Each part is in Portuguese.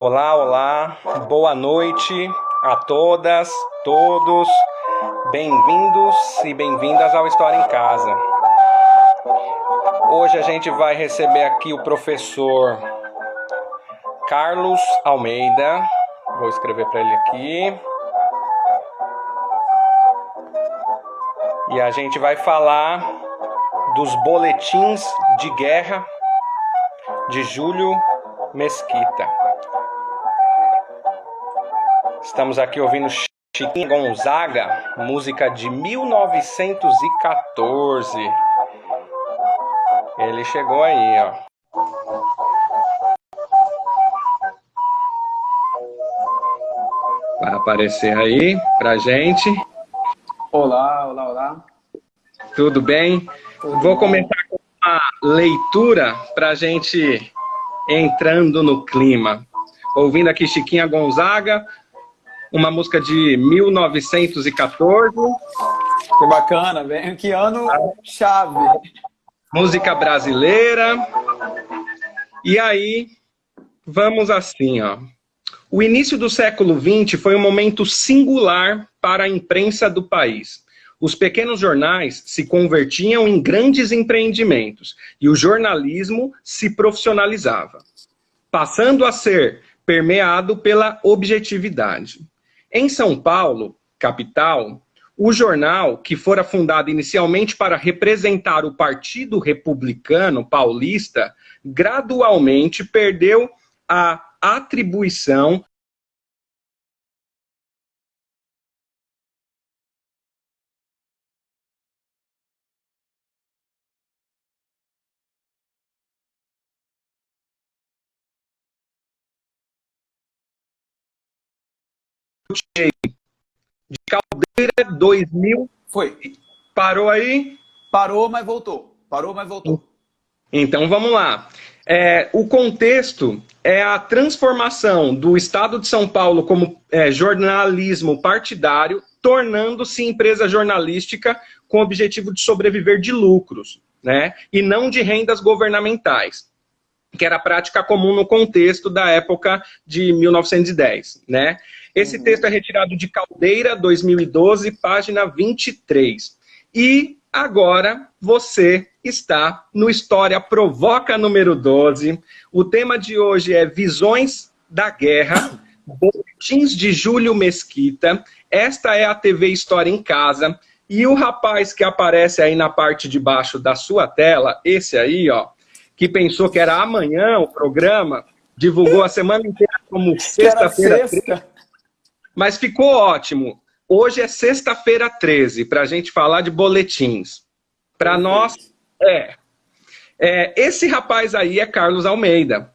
Olá, olá, boa noite a todas, todos, bem-vindos e bem-vindas ao História em Casa. Hoje a gente vai receber aqui o professor Carlos Almeida, vou escrever para ele aqui, e a gente vai falar dos boletins de guerra de Júlio Mesquita. Estamos aqui ouvindo Chiquinha Gonzaga, música de 1914. Ele chegou aí, ó. Vai aparecer aí pra gente. Olá, olá, olá. Tudo bem? Vou começar com uma leitura pra gente entrando no clima. Ouvindo aqui Chiquinha Gonzaga, uma música de 1914. Que bacana, velho. Que ano chave. Música brasileira. E aí, vamos assim, ó. O início do século XX foi um momento singular para a imprensa do país. Os pequenos jornais se convertiam em grandes empreendimentos e o jornalismo se profissionalizava, passando a ser permeado pela objetividade. Em São Paulo, capital, o jornal, que fora fundado inicialmente para representar o Partido Republicano Paulista, gradualmente perdeu a atribuição de Caldeira 2000. Foi. Parou aí? Parou, mas voltou. Parou, mas voltou. Então vamos lá. O contexto é a transformação do Estado de São Paulo como jornalismo partidário, tornando-se empresa jornalística com o objetivo de sobreviver de lucros, né? E não de rendas governamentais, que era a prática comum no contexto da época de 1910, né? Esse texto é retirado de Caldeira, 2012, página 23. E agora você está no História Provoca número 12. O tema de hoje é Visões da Guerra, Boletins de Júlio Mesquita. Esta é a TV História em Casa. E o rapaz que aparece aí na parte de baixo da sua tela, esse aí, ó, que pensou que era amanhã o programa, divulgou a semana inteira como sexta-feira 13, mas ficou ótimo. Hoje é sexta-feira 13, para a gente falar de boletins. Para nós, esse rapaz aí é Carlos Almeida.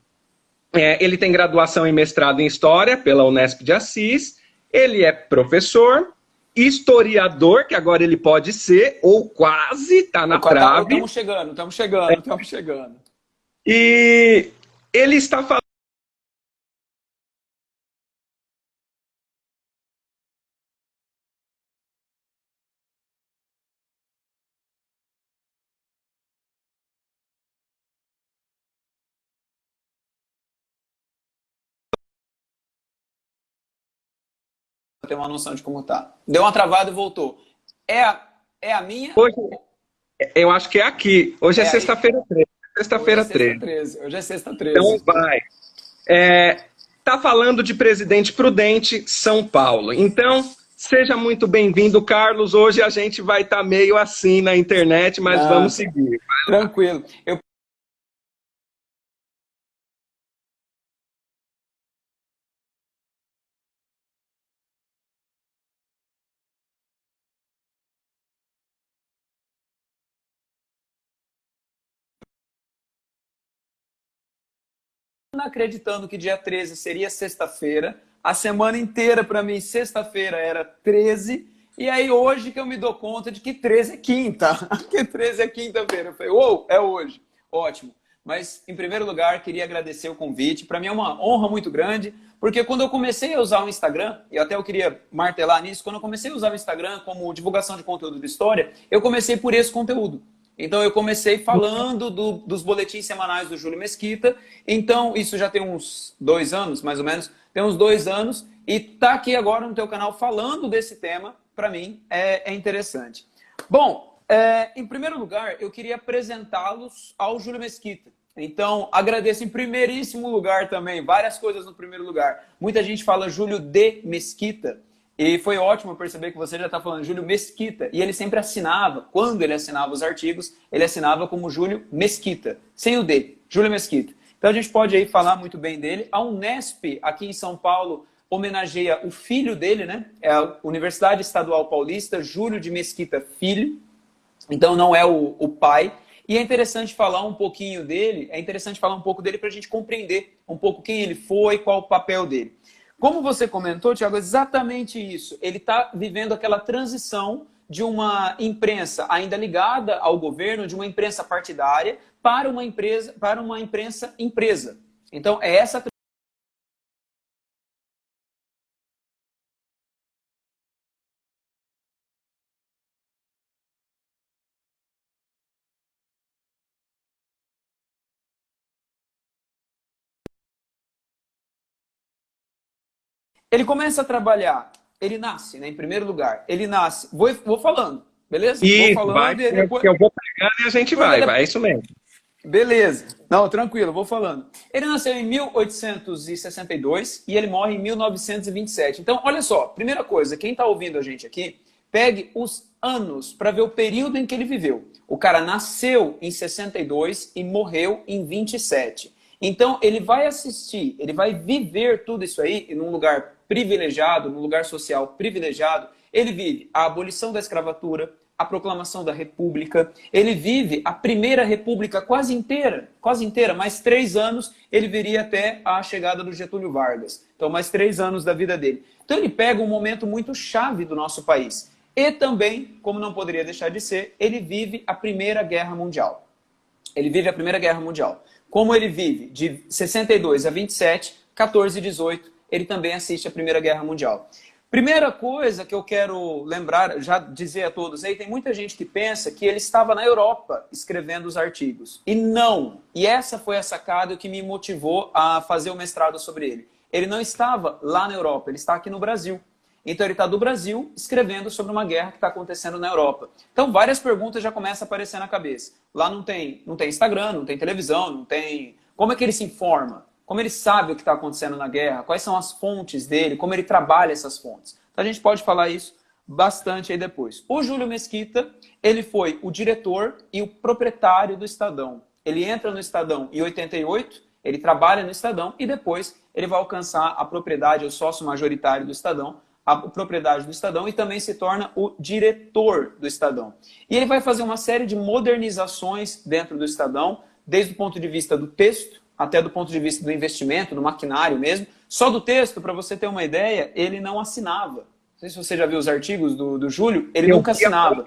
Ele tem graduação e mestrado em História pela Unesp de Assis. Ele é professor, historiador, que agora ele pode ser, ou quase, está na trave. Estamos chegando. E ele está falando Pra ter uma noção de como tá. Deu uma travada e voltou. É a minha? hoje, eu acho que é aqui. Hoje é sexta-feira 13. Sexta-feira 13. Hoje é sexta 13. Então vai. Tá falando de Presidente Prudente, São Paulo. Então, seja muito bem-vindo, Carlos. Hoje a gente vai estar meio assim na internet, mas vamos seguir. Tranquilo. Acreditando que dia 13 seria sexta-feira, a semana inteira para mim sexta-feira era 13, e aí hoje que eu me dou conta de que 13 é quinta, que 13 é quinta-feira. Eu falei, uou, é hoje, ótimo. Mas em primeiro lugar queria agradecer o convite, para mim é uma honra muito grande, porque quando eu comecei a usar o Instagram, e até eu queria martelar nisso, quando eu comecei a usar o Instagram como divulgação de conteúdo de história, eu comecei por esse conteúdo. Então eu comecei falando dos boletins semanais do Júlio Mesquita. Então isso já tem uns 2 anos, mais ou menos. Tem uns 2 anos. E tá aqui agora no teu canal falando desse tema, para mim, é interessante. Bom, em primeiro lugar, eu queria apresentá-los ao Júlio Mesquita. Então, agradeço em primeiríssimo lugar também, várias coisas no primeiro lugar. Muita gente fala Júlio de Mesquita, e foi ótimo perceber que você já está falando Júlio Mesquita, e ele sempre assinava, quando ele assinava os artigos, ele assinava como Júlio Mesquita, sem o D, Júlio Mesquita. Então a gente pode aí falar muito bem dele. A Unesp, aqui em São Paulo, homenageia o filho dele, né? É a Universidade Estadual Paulista, Júlio de Mesquita Filho, então não é o pai. E é interessante falar um pouquinho dele, para a gente compreender um pouco quem ele foi, qual o papel dele. Como você comentou, Thiago, exatamente isso. Ele está vivendo aquela transição de uma imprensa ainda ligada ao governo, de uma imprensa partidária, para uma imprensa empresa. Então, é essa ele começa a trabalhar, ele nasce, né, em primeiro lugar, ele nasce, vou falando, beleza? Isso, vou falando vai, e depois... que eu vou pegando e a gente vai, é isso mesmo. Beleza. Não, tranquilo, vou falando. Ele nasceu em 1862 e ele morre em 1927. Então, olha só, primeira coisa, quem está ouvindo a gente aqui, pegue os anos para ver o período em que ele viveu. O cara nasceu em 62 e morreu em 27. Então, ele vai assistir, ele vai viver tudo isso aí num lugar privilegiado, num lugar social privilegiado. Ele vive a abolição da escravatura, a proclamação da República, ele vive a primeira República quase inteira, mais 3 anos, ele viria até a chegada do Getúlio Vargas. Então, mais 3 anos da vida dele. Então, ele pega um momento muito chave do nosso país. E também, como não poderia deixar de ser, ele vive a Primeira Guerra Mundial. Ele vive a Primeira Guerra Mundial. Como ele vive de 62 a 27, 14 e 18, ele também assiste a Primeira Guerra Mundial. Primeira coisa que eu quero lembrar, já dizer a todos aí, tem muita gente que pensa que ele estava na Europa escrevendo os artigos. E não. E essa foi a sacada que me motivou a fazer o mestrado sobre ele. Ele não estava lá na Europa, ele está aqui no Brasil. Então ele está do Brasil escrevendo sobre uma guerra que está acontecendo na Europa. Então várias perguntas já começam a aparecer na cabeça. Lá não tem Instagram, não tem televisão, não tem... Como é que ele se informa? Como ele sabe o que está acontecendo na guerra? Quais são as fontes dele? Como ele trabalha essas fontes? Então a gente pode falar isso bastante aí depois. O Júlio Mesquita, ele foi o diretor e o proprietário do Estadão. Ele entra no Estadão em 88, ele trabalha no Estadão e depois ele vai alcançar a propriedade, o sócio majoritário do Estadão, a propriedade do Estadão e também se torna o diretor do Estadão. E ele vai fazer uma série de modernizações dentro do Estadão, desde o ponto de vista do texto, até do ponto de vista do investimento, do maquinário mesmo. Só do texto, para você ter uma ideia, ele não assinava. Não sei se você já viu os artigos do Júlio, ele nunca assinava.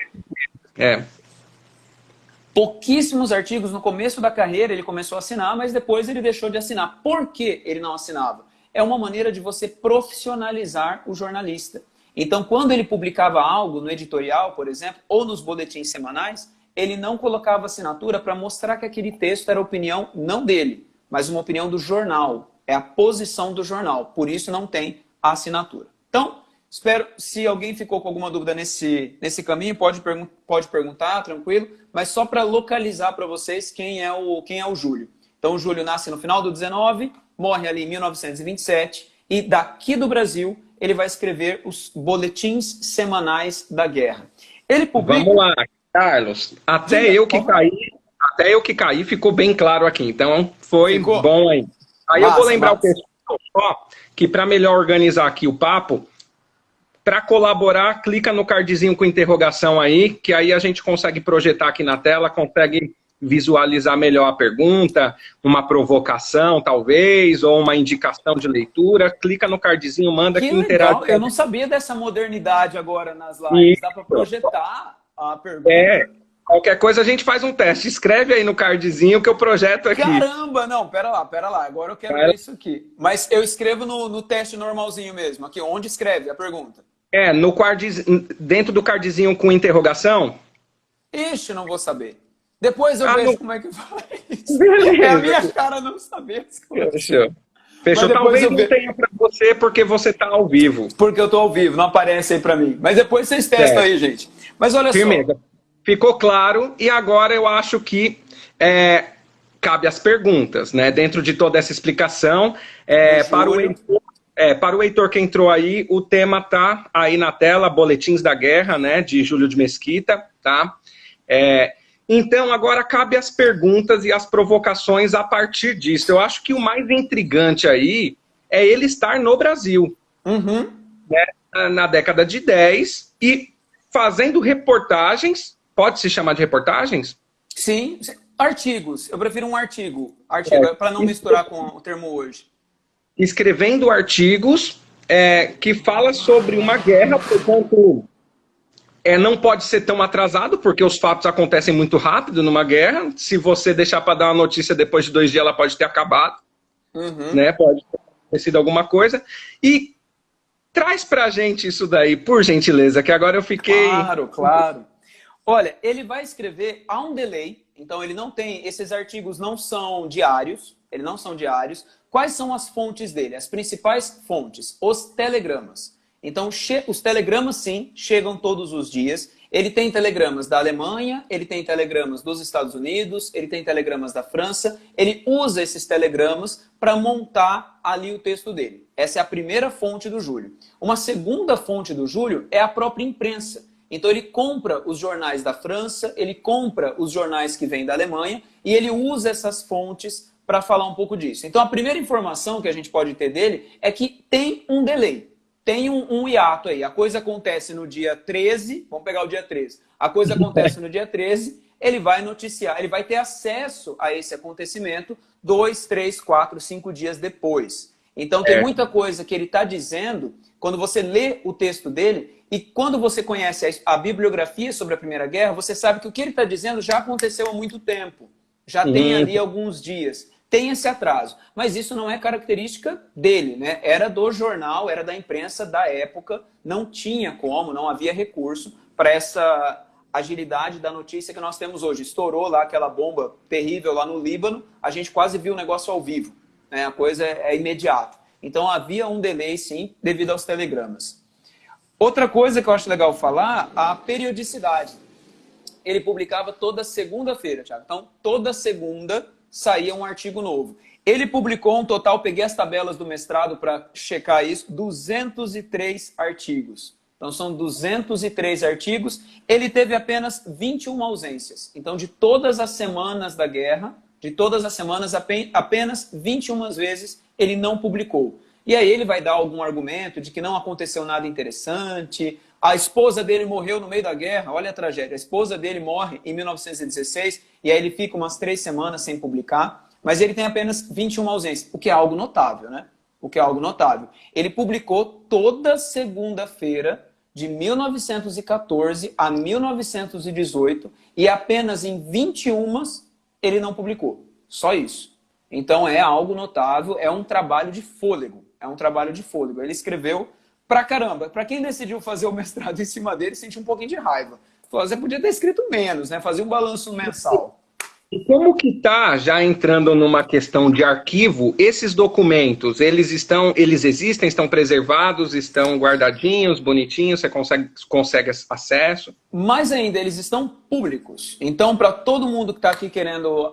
Pouquíssimos artigos no começo da carreira ele começou a assinar, mas depois ele deixou de assinar. Por que ele não assinava? É uma maneira de você profissionalizar o jornalista. Então, quando ele publicava algo no editorial, por exemplo, ou nos boletins semanais, ele não colocava assinatura para mostrar que aquele texto era opinião não dele, mas uma opinião do jornal. É a posição do jornal. Por isso não tem a assinatura. Então, espero, se alguém ficou com alguma dúvida nesse caminho, pode perguntar, tranquilo. Mas só para localizar para vocês quem é o Júlio. Então, o Júlio nasce no final do 19, morre ali em 1927. E daqui do Brasil, ele vai escrever os boletins semanais da guerra. Ele publica... Vamos lá, Carlos. Até eu que caí, ficou bem claro aqui. Então, foi bom aí. Aí eu vou lembrar o pessoal só que para melhor organizar aqui o papo, para colaborar, clica no cardzinho com interrogação aí, que aí a gente consegue projetar aqui na tela, consegue visualizar melhor a pergunta, uma provocação talvez, ou uma indicação de leitura. Clica no cardzinho, manda que interage. Eu não sabia dessa modernidade agora nas lives. Dá para projetar a pergunta. Qualquer coisa a gente faz um teste. Escreve aí no cardzinho que eu projeto aqui. Caramba, não, pera lá. Agora eu quero ver isso aqui. Mas eu escrevo no teste normalzinho mesmo. Aqui, onde escreve a pergunta? No dentro do cardzinho com interrogação. Ixi, não vou saber. Depois eu vejo não... como é que faz. Beleza. É a minha cara não saber. Fechou. Fechou. Talvez não tenha para você porque você está ao vivo. Porque eu estou ao vivo, não aparece aí para mim. Mas depois vocês testam aí, gente. Mas olha Firmeza. só. Ficou claro e agora eu acho que cabe as perguntas, né? Dentro de toda essa explicação, para o Heitor que entrou aí, o tema tá aí na tela, Boletins da Guerra, né? De Júlio de Mesquita, tá? Então, agora cabe as perguntas e as provocações a partir disso. Eu acho que o mais intrigante aí é ele estar no Brasil, né, na década de 10 e fazendo reportagens. Pode se chamar de reportagens? Sim, artigos. Eu prefiro um artigo para não misturar com o termo hoje. Escrevendo artigos que fala sobre uma guerra, portanto, não pode ser tão atrasado, porque os fatos acontecem muito rápido numa guerra. Se você deixar para dar uma notícia depois de 2 dias, ela pode ter acabado, né? Pode ter acontecido alguma coisa. E traz pra gente isso daí, por gentileza, que agora eu fiquei... Claro. Olha, ele vai escrever a um delay, então ele não tem... Esses artigos não são diários, Quais são as fontes dele? As principais fontes, os telegramas. Então, os telegramas, sim, chegam todos os dias. Ele tem telegramas da Alemanha, ele tem telegramas dos Estados Unidos, ele tem telegramas da França. Ele usa esses telegramas para montar ali o texto dele. Essa é a primeira fonte do Júlio. Uma segunda fonte do Júlio é a própria imprensa. Então ele compra os jornais da França, ele compra os jornais que vêm da Alemanha e ele usa essas fontes para falar um pouco disso. Então a primeira informação que a gente pode ter dele é que tem um delay. Tem um hiato aí. A coisa acontece no dia 13, vamos pegar o dia 13. A coisa acontece no dia 13, ele vai noticiar, ele vai ter acesso a esse acontecimento 2, 3, 4, 5 dias depois. Então tem muita coisa que ele está dizendo, quando você lê o texto dele, e quando você conhece a bibliografia sobre a Primeira Guerra, você sabe que o que ele está dizendo já aconteceu há muito tempo. Já tem ali alguns dias. Tem esse atraso, mas isso não é característica dele, né? Era do jornal, era da imprensa da época, não tinha como, não havia recurso para essa agilidade da notícia que nós temos hoje. Estourou lá aquela bomba terrível lá no Líbano, a gente quase viu o negócio ao vivo, né? A coisa é imediata. Então havia um delay, sim, devido aos telegramas. Outra coisa que eu acho legal falar, a periodicidade. Ele publicava toda segunda-feira, Thiago. Então, toda segunda saía um artigo novo. Ele publicou um total, peguei as tabelas do mestrado para checar isso, 203 artigos. Então são 203 artigos. Ele teve apenas 21 ausências. Então de todas as semanas da guerra, de todas as semanas, apenas 21 vezes ele não publicou. E aí ele vai dar algum argumento de que não aconteceu nada interessante. A esposa dele morreu no meio da guerra, olha a tragédia. A esposa dele morre em 1916 e aí ele fica umas 3 semanas sem publicar, mas ele tem apenas 21 ausências, o que é algo notável, né? O que é algo notável. Ele publicou toda segunda-feira de 1914 a 1918 e apenas em 21 ele não publicou. Só isso. Então é algo notável, é um trabalho de fôlego. Ele escreveu pra caramba. Pra quem decidiu fazer o mestrado em cima dele, sentiu um pouquinho de raiva. Você podia ter escrito menos, né? Fazer um balanço mensal. E como que tá, já entrando numa questão de arquivo, esses documentos, eles existem, estão preservados, estão guardadinhos, bonitinhos, você consegue acesso? Mais ainda, eles estão públicos. Então, para todo mundo que está aqui querendo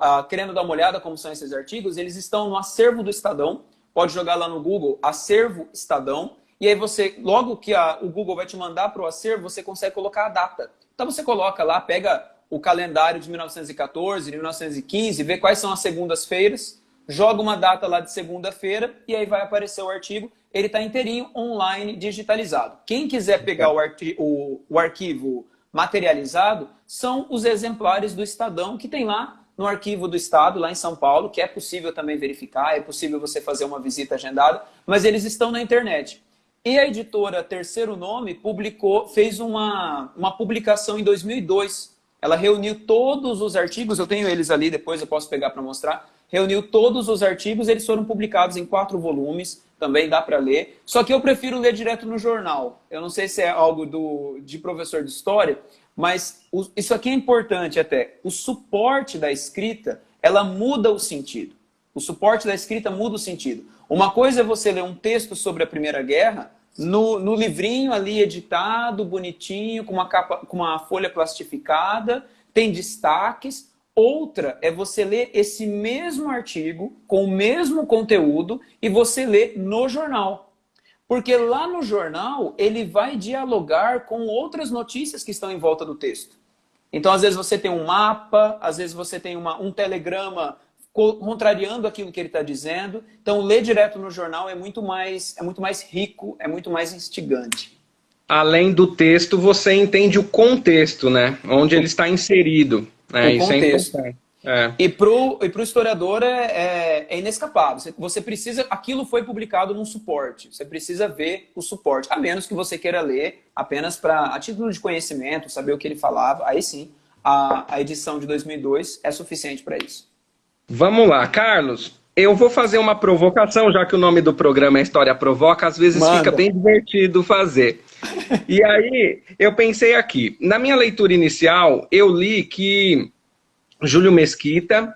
dar uma olhada como são esses artigos, eles estão no acervo do Estadão. Pode jogar lá no Google, acervo Estadão. E aí você, logo que o Google vai te mandar para o acervo, você consegue colocar a data. Então você coloca lá, pega o calendário de 1914, de 1915, vê quais são as segundas-feiras, joga uma data lá de segunda-feira e aí vai aparecer o artigo. Ele está inteirinho, online, digitalizado. Quem quiser pegar o arquivo materializado, são os exemplares do Estadão que tem lá no arquivo do Estado, lá em São Paulo, que é possível também verificar, é possível você fazer uma visita agendada, mas eles estão na internet. E a editora Terceiro Nome fez uma publicação em 2002. Ela reuniu todos os artigos, eu tenho eles ali, depois eu posso pegar para mostrar. Reuniu todos os artigos, eles foram publicados em 4 volumes, também dá para ler. Só que eu prefiro ler direto no jornal. Eu não sei se é algo de professor de história, Mas isso aqui é importante até. O suporte da escrita, ela muda o sentido. O suporte da escrita muda o sentido. Uma coisa é você ler um texto sobre a Primeira Guerra no livrinho ali editado, bonitinho, com uma capa, com uma folha plastificada, tem destaques. Outra é você ler esse mesmo artigo, com o mesmo conteúdo, e você ler no jornal. Porque lá no jornal, ele vai dialogar com outras notícias que estão em volta do texto. Então, às vezes você tem um mapa, às vezes você tem um telegrama contrariando aquilo que ele está dizendo. Então, ler direto no jornal é muito mais rico, é muito mais instigante. Além do texto, você entende o contexto, né? Onde ele está inserido. O Isso contexto. é importante. É. E pro historiador é inescapável. Você precisa, aquilo foi publicado num suporte. Você precisa ver o suporte. A menos que você queira ler apenas a título de conhecimento, saber o que ele falava. Aí sim, a edição de 2002 é suficiente para isso. Vamos lá, Carlos. Eu vou fazer uma provocação, já que o nome do programa é História Provoca, às vezes Manda. fica bem divertido fazer. E aí, eu pensei aqui, na minha leitura inicial, eu li que Júlio Mesquita,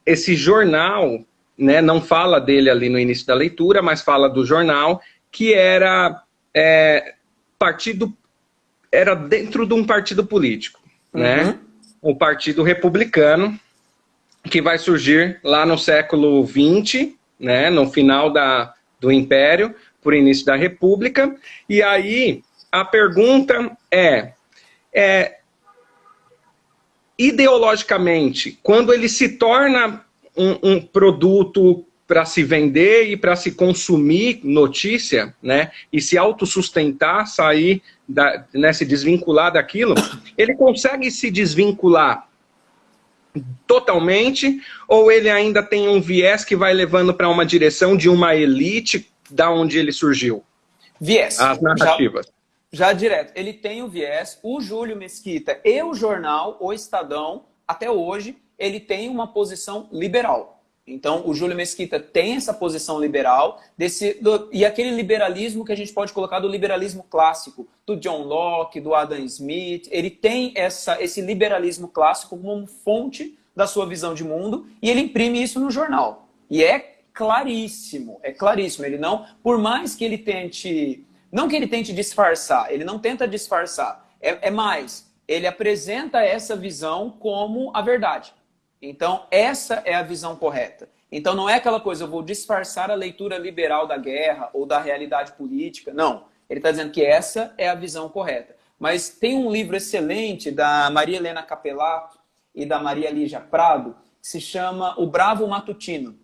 esse jornal, né, não fala dele ali no início da leitura, mas fala do jornal, que era dentro de um partido político, né? O Partido Republicano, que vai surgir lá no século XX, né, no final do Império, por início da República. E aí, a pergunta ideologicamente, quando ele se torna um produto para se vender e para se consumir notícia, né, e se autossustentar, sair, se desvincular daquilo, ele consegue se desvincular totalmente, ou ele ainda tem um viés que vai levando para uma direção de uma elite da onde ele surgiu? Viés. As narrativas. Já direto. Ele tem o viés. O Júlio Mesquita e o jornal, o Estadão, até hoje, ele tem uma posição liberal. Então, o Júlio Mesquita tem essa posição liberal, e aquele liberalismo que a gente pode colocar do liberalismo clássico, do John Locke, do Adam Smith, ele tem esse liberalismo clássico como fonte da sua visão de mundo, e ele imprime isso no jornal. E é claríssimo. Ele não, por mais que ele tente, não que ele tente disfarçar, ele não tenta disfarçar, mais, ele apresenta essa visão como a verdade. Então, essa é a visão correta. Então, não é aquela coisa, eu vou disfarçar a leitura liberal da guerra ou da realidade política. Não. Ele está dizendo que essa é a visão correta. Mas tem um livro excelente da Maria Helena Capelato e da Maria Lígia Prado, que se chama O Bravo Matutino.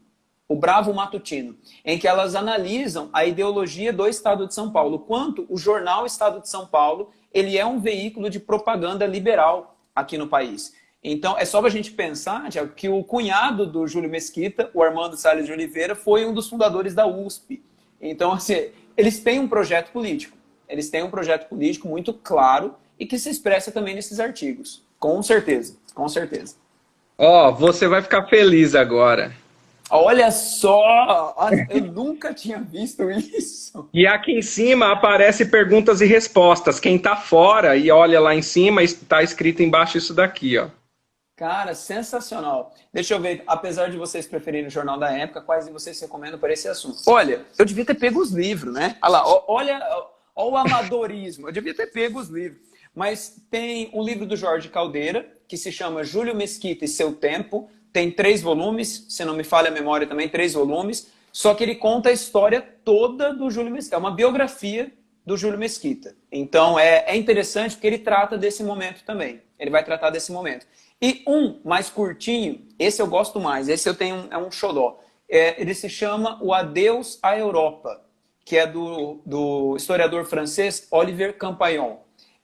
O Bravo Matutino, em que elas analisam a ideologia do Estado de São Paulo, quanto o jornal Estado de São Paulo ele é um veículo de propaganda liberal aqui no país. Então, é só para a gente pensar, Tiago, que o cunhado do Júlio Mesquita, o Armando Salles de Oliveira, foi um dos fundadores da USP. Então, assim, eles têm um projeto político. Eles têm um projeto político muito claro e que se expressa também nesses artigos. Com certeza, com certeza. Você vai ficar feliz agora. Olha só! Eu nunca tinha visto isso. E aqui em cima aparece perguntas e respostas. Quem está fora e olha lá em cima, está escrito embaixo isso daqui, ó. Cara, sensacional. Deixa eu ver, apesar de vocês preferirem o Jornal da Época, quais de vocês recomendam para esse assunto? Olha, eu devia ter pego os livros, né? Olha lá, olha o amadorismo. Eu devia ter pego os livros. Mas tem um livro do Jorge Caldeira, que se chama Júlio Mesquita e Seu Tempo. Tem 3 volumes, se não me falha a memória também, 3 volumes. Só que ele conta a história toda do Júlio Mesquita. É uma biografia do Júlio Mesquita. Então é interessante porque ele trata desse momento também. Ele vai tratar desse momento. E um mais curtinho, esse eu gosto mais, esse eu tenho, é um xodó. Ele se chama O Adeus à Europa, que é do historiador francês Olivier Campaillon.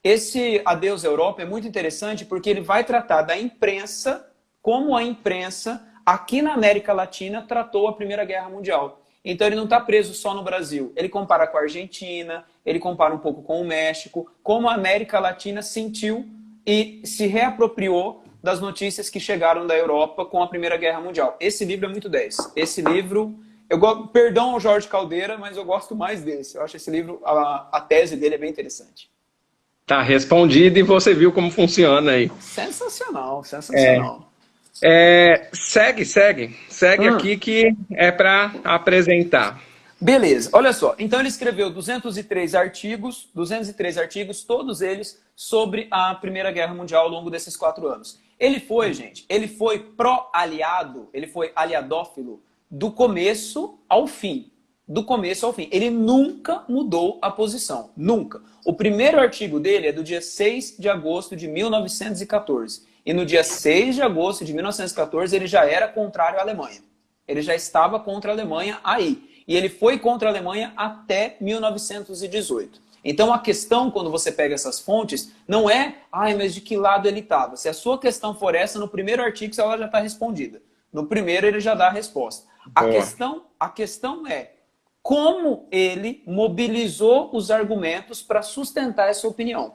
Esse Adeus à Europa é muito interessante porque ele vai tratar da imprensa, como a imprensa aqui na América Latina tratou a Primeira Guerra Mundial. Então ele não está preso só no Brasil. Ele compara com a Argentina, ele compara um pouco com o México, como a América Latina sentiu e se reapropriou das notícias que chegaram da Europa com a Primeira Guerra Mundial. Esse livro é muito 10. Esse livro, perdão ao Jorge Caldeira, mas eu gosto mais desse. Eu acho esse livro, a tese dele é bem interessante. Tá respondido e você viu como funciona aí. Sensacional, sensacional. Segue aqui que é para apresentar. Beleza, olha só. Então ele escreveu 203 artigos, todos eles sobre a Primeira Guerra Mundial ao longo desses 4 anos. Ele foi, gente, ele foi pró-aliado, ele foi aliadófilo do começo ao fim. Do começo ao fim. Ele nunca mudou a posição. Nunca. O primeiro artigo dele é do dia 6 de agosto de 1914. E no dia 6 de agosto de 1914 ele já era contrário à Alemanha. Ele já estava contra a Alemanha aí. E ele foi contra a Alemanha até 1918. Então a questão, quando você pega essas fontes, não é, mas de que lado ele estava? Se a sua questão for essa, no primeiro artigo ela já está respondida. No primeiro ele já dá a resposta. A questão é como ele mobilizou os argumentos para sustentar essa opinião.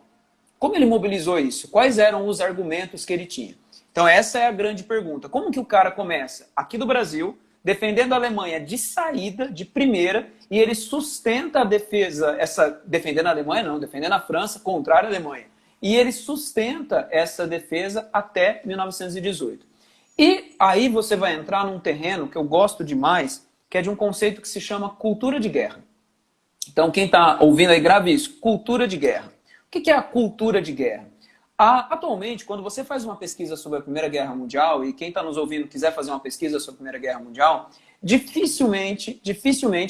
Como ele mobilizou isso? Quais eram os argumentos que ele tinha? Então essa é a grande pergunta. Como que o cara começa aqui do Brasil, defendendo a Alemanha de saída, de primeira, e ele sustenta a defesa, defendendo a Alemanha não, defendendo a França, contrário à Alemanha. E ele sustenta essa defesa até 1918. E aí você vai entrar num terreno que eu gosto demais, que é de um conceito que se chama cultura de guerra. Então quem está ouvindo aí, grave isso, cultura de guerra. O que é a cultura de guerra? Atualmente, quando você faz uma pesquisa sobre a Primeira Guerra Mundial, e quem está nos ouvindo quiser fazer uma pesquisa sobre a Primeira Guerra Mundial, dificilmente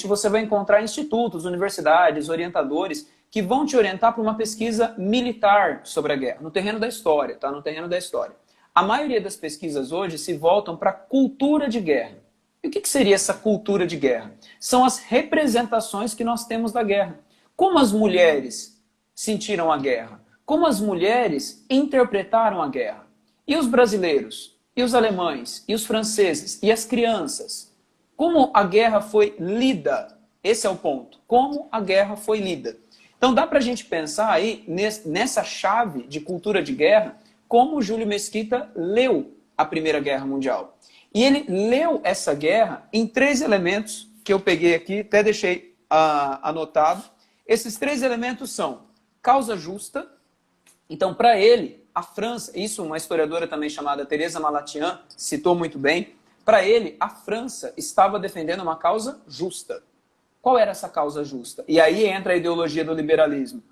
você vai encontrar institutos, universidades, orientadores que vão te orientar para uma pesquisa militar sobre a guerra, no terreno da história, tá? No terreno da história. A maioria das pesquisas hoje se voltam para a cultura de guerra. E o que seria essa cultura de guerra? São as representações que nós temos da guerra. Como as mulheres sentiram a guerra? Como as mulheres interpretaram a guerra? E os brasileiros? E os alemães? E os franceses? E as crianças? Como a guerra foi lida? Esse é o ponto. Como a guerra foi lida? Então dá para a gente pensar aí nessa chave de cultura de guerra, como o Júlio Mesquita leu a Primeira Guerra Mundial. E ele leu essa guerra em 3 elementos que eu peguei aqui, até deixei anotado. Esses 3 elementos são causa justa. Então, para ele, a França, isso uma historiadora também chamada Teresa Malatian citou muito bem, para ele, a França estava defendendo uma causa justa. Qual era essa causa justa? E aí entra a ideologia do liberalismo.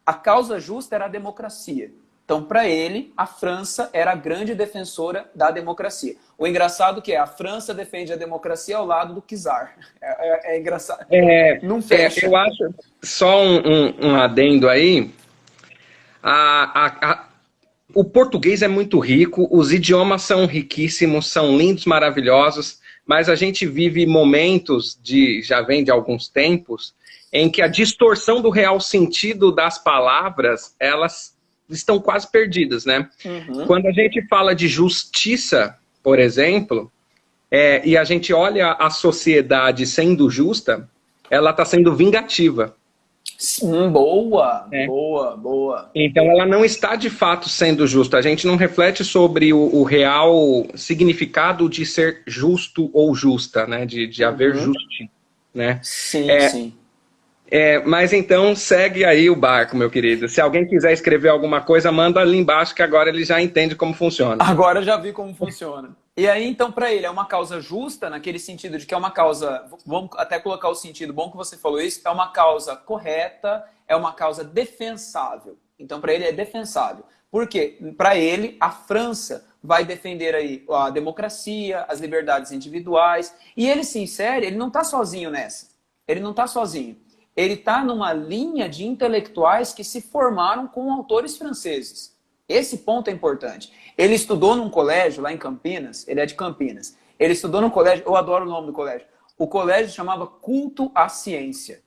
A causa justa era a democracia. Então, para ele, a França era a grande defensora da democracia. O engraçado que é, a França defende a democracia ao lado do czar. É engraçado. Não fecha. Eu acho, só um adendo aí, o português é muito rico, os idiomas são riquíssimos, são lindos, maravilhosos, mas a gente vive momentos, já vem de alguns tempos, em que a distorção do real sentido das palavras, elas estão quase perdidas, né? Uhum. Quando a gente fala de justiça, por exemplo, e a gente olha a sociedade sendo justa, ela está sendo vingativa. Sim, boa. Então ela não está de fato sendo justa. A gente não reflete sobre o real significado de ser justo ou justa, né? De haver justiça, né? Sim. Mas então segue aí o barco, meu querido. Se alguém quiser escrever alguma coisa, manda ali embaixo que agora ele já entende como funciona. Agora já vi como funciona. E aí, então, para ele, é uma causa justa, naquele sentido de que é uma causa, vamos até colocar o sentido, bom que você falou isso, é uma causa correta, é uma causa defensável. Então, para ele é defensável. Por quê? Para ele, a França vai defender aí a democracia, as liberdades individuais, e ele se insere, ele não está sozinho nessa. Ele não está sozinho. Ele está numa linha de intelectuais que se formaram com autores franceses. Esse ponto é importante. Ele estudou num colégio lá em Campinas, ele é de Campinas. Ele estudou num colégio, eu adoro o nome do colégio. O colégio chamava Culto à Ciência.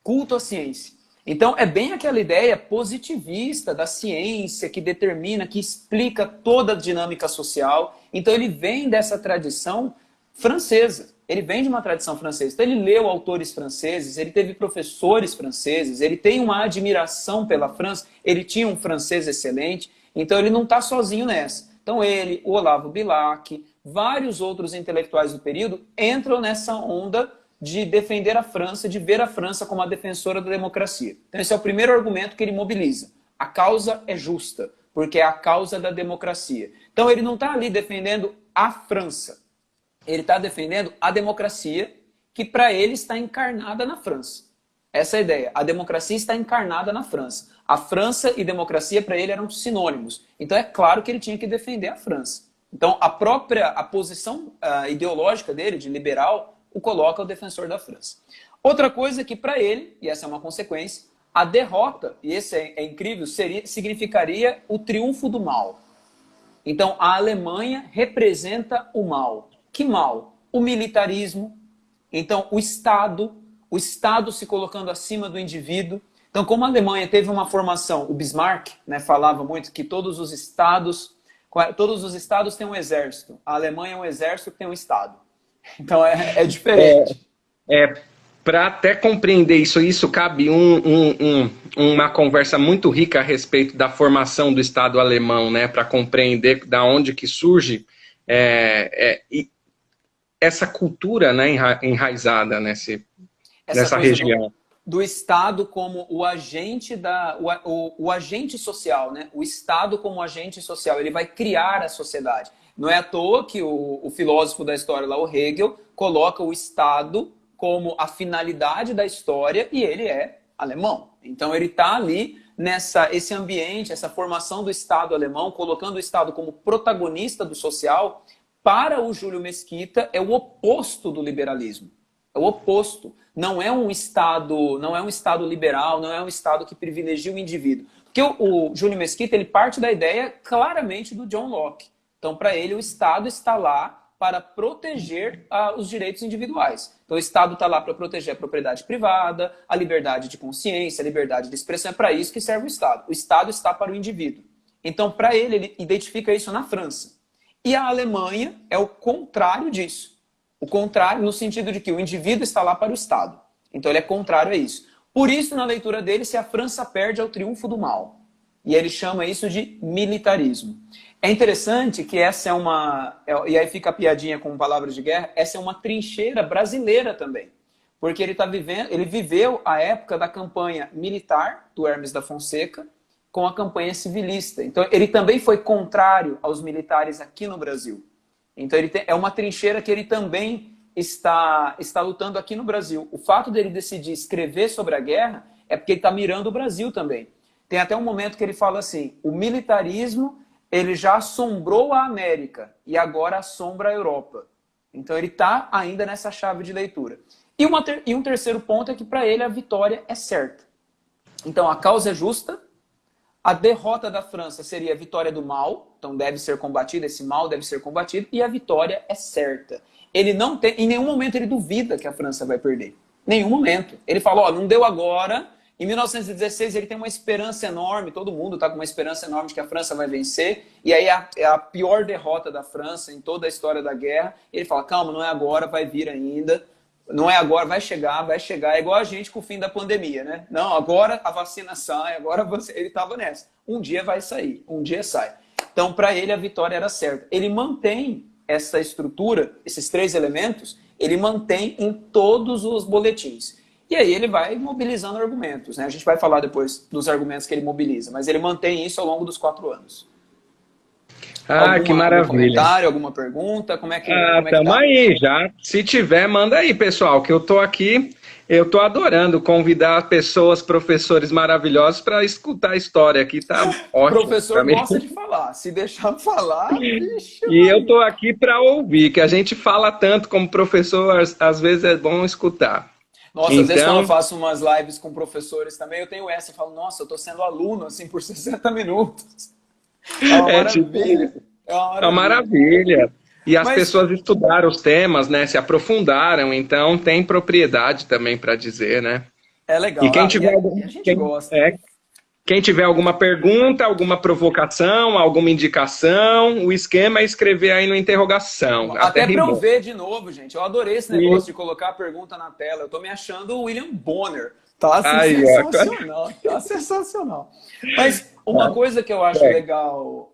Culto à Ciência. Então é bem aquela ideia positivista da ciência que determina, que explica toda a dinâmica social. Então ele vem dessa tradição francesa. Ele vem de uma tradição francesa. Então ele leu autores franceses, ele teve professores franceses, ele tem uma admiração pela França, ele tinha um francês excelente, então ele não está sozinho nessa. Então ele, o Olavo Bilac, vários outros intelectuais do período entram nessa onda de defender a França, de ver a França como a defensora da democracia. Então esse é o primeiro argumento que ele mobiliza. A causa é justa, porque é a causa da democracia. Então ele não está ali defendendo a França. Ele está defendendo a democracia, que para ele está encarnada na França. Essa é a ideia. A democracia está encarnada na França. A França e democracia para ele eram sinônimos. Então é claro que ele tinha que defender a França. Então a posição ideológica dele, de liberal, o coloca o defensor da França. Outra coisa que para ele, e essa é uma consequência, a derrota, e esse é incrível, significaria o triunfo do mal. Então a Alemanha representa o mal. Que mal? O militarismo. Então o Estado se colocando acima do indivíduo. Então, como a Alemanha teve uma formação, o Bismarck, né, falava muito que todos os estados têm um exército. A Alemanha é um exército que tem um Estado. Então, é diferente. Para até compreender isso cabe uma conversa muito rica a respeito da formação do Estado alemão, né, para compreender da onde que surge essa cultura, né, enraizada nessa região. Do Estado como o agente o agente social, né? O Estado como agente social, ele vai criar a sociedade. Não é à toa que o filósofo da história lá, o Hegel, coloca o Estado como a finalidade da história e ele é alemão. Então ele está ali esse ambiente, essa formação do Estado alemão, colocando o Estado como protagonista do social. Para o Júlio Mesquita é o oposto do liberalismo. É o oposto. Não é um Estado liberal, não é um Estado que privilegia o indivíduo. Porque o Júlio Mesquita ele parte da ideia claramente do John Locke. Então, para ele, o Estado está lá para proteger os direitos individuais. Então, o Estado está lá para proteger a propriedade privada, a liberdade de consciência, a liberdade de expressão. É para isso que serve o Estado. O Estado está para o indivíduo. Então, para ele identifica isso na França. E a Alemanha é o contrário disso. O contrário no sentido de que o indivíduo está lá para o Estado. Então ele é contrário a isso. Por isso, na leitura dele, se a França perde, é o triunfo do mal. E ele chama isso de militarismo. É interessante que essa e aí fica a piadinha com palavras de guerra, essa é uma trincheira brasileira também. Porque ele viveu a época da campanha militar do Hermes da Fonseca com a campanha civilista. Então ele também foi contrário aos militares aqui no Brasil. Então é uma trincheira que ele também está lutando aqui no Brasil. O fato dele decidir escrever sobre a guerra é porque ele está mirando o Brasil também. Tem até um momento que ele fala assim, o militarismo ele já assombrou a América e agora assombra a Europa. Então ele está ainda nessa chave de leitura. E um terceiro ponto é que para ele a vitória é certa. Então a causa é justa, a derrota da França seria a vitória do mal, então deve ser combatido, esse mal deve ser combatido, e a vitória é certa. Ele não tem, em nenhum momento ele duvida que a França vai perder. Nenhum momento. Ele fala, não deu agora. Em 1916 ele tem uma esperança enorme, todo mundo está com uma esperança enorme de que a França vai vencer, e aí é a pior derrota da França em toda a história da guerra. Ele fala, calma, não é agora, vai vir ainda. Não é agora, vai chegar. É igual a gente com o fim da pandemia, né? Não, agora a vacina sai, ele estava nessa. Um dia vai sair, um dia sai. Então, para ele, a vitória era certa. Ele mantém essa estrutura, esses três elementos, ele mantém em todos os boletins. E aí ele vai mobilizando argumentos, né? A gente vai falar depois dos argumentos que ele mobiliza, mas ele mantém isso ao longo dos 4 anos. Que maravilha. Algum comentário, alguma pergunta? Como é que tamo aí já. Se tiver, manda aí, pessoal, que eu tô aqui, eu tô adorando convidar pessoas, professores maravilhosos para escutar a história aqui, tá ótimo. O professor gosta de falar, se deixar falar, bicho. E eu tô aqui para ouvir, que a gente fala tanto como professor, às vezes é bom escutar. Nossa, às vezes quando eu faço umas lives com professores também, eu tenho essa, eu falo, nossa, eu tô sendo aluno, assim, por 60 minutos. É uma maravilha. É uma maravilha. E as pessoas estudaram os temas, né? Se aprofundaram, então tem propriedade também para dizer, né? É legal. E quem tiver, a gente gosta. Quem tiver alguma pergunta, alguma provocação, alguma indicação, o esquema é escrever aí no interrogação. Até para eu ver de novo, gente. Eu adorei esse negócio de colocar a pergunta na tela. Eu tô me achando o William Bonner. Tá assim, sensacional. Tá sensacional. Mas uma coisa que eu acho legal...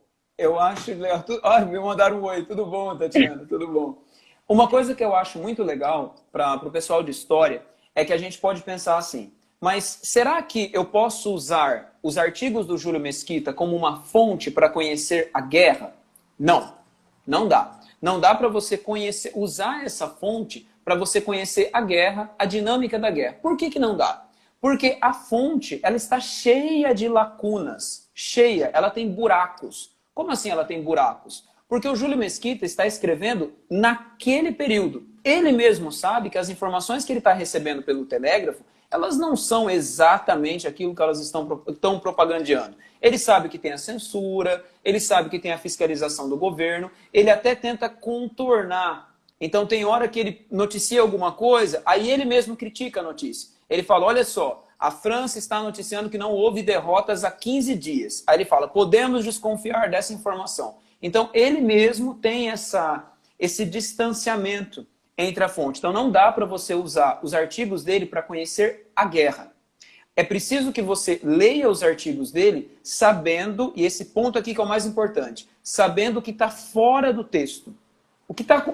me mandaram um oi. Tudo bom, Tatiana? Tudo bom. Uma coisa que eu acho muito legal para o pessoal de história é que a gente pode pensar assim. Mas será que eu posso usar os artigos do Júlio Mesquita como uma fonte para conhecer a guerra? Não, não dá. Não dá para você conhecer, usar essa fonte para você conhecer a guerra, a dinâmica da guerra. Por que não dá? Porque a fonte, ela está cheia de lacunas, cheia, ela tem buracos. Como assim ela tem buracos? Porque o Júlio Mesquita está escrevendo naquele período. Ele mesmo sabe que as informações que ele está recebendo pelo telégrafo, elas não são exatamente aquilo que elas estão propagandeando. Ele sabe que tem a censura, ele sabe que tem a fiscalização do governo, ele até tenta contornar. Então tem hora que ele noticia alguma coisa, aí ele mesmo critica a notícia. Ele fala, olha só, a França está noticiando que não houve derrotas há 15 dias. Aí ele fala, podemos desconfiar dessa informação. Então ele mesmo tem esse distanciamento entre a fonte. Então não dá para você usar os artigos dele para conhecer a guerra. É preciso que você leia os artigos dele sabendo, e esse ponto aqui que é o mais importante, sabendo o que está fora do texto.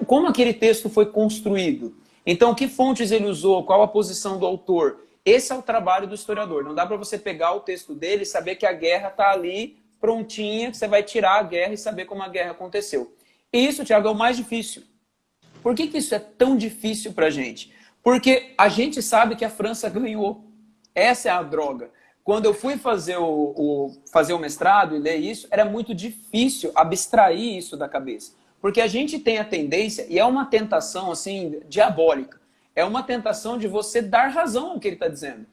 Como aquele texto foi construído. Então, que fontes ele usou, qual a posição do autor. Esse é o trabalho do historiador. Não dá para você pegar o texto dele e saber que a guerra está ali prontinha, que você vai tirar a guerra e saber como a guerra aconteceu. Isso, Tiago, é o mais difícil. Por que isso é tão difícil para a gente? Porque a gente sabe que a França ganhou. Essa é a droga. Quando eu fui fazer o mestrado e ler isso, era muito difícil abstrair isso da cabeça. Porque a gente tem a tendência, e é uma tentação assim diabólica, é uma tentação de você dar razão ao que ele está dizendo.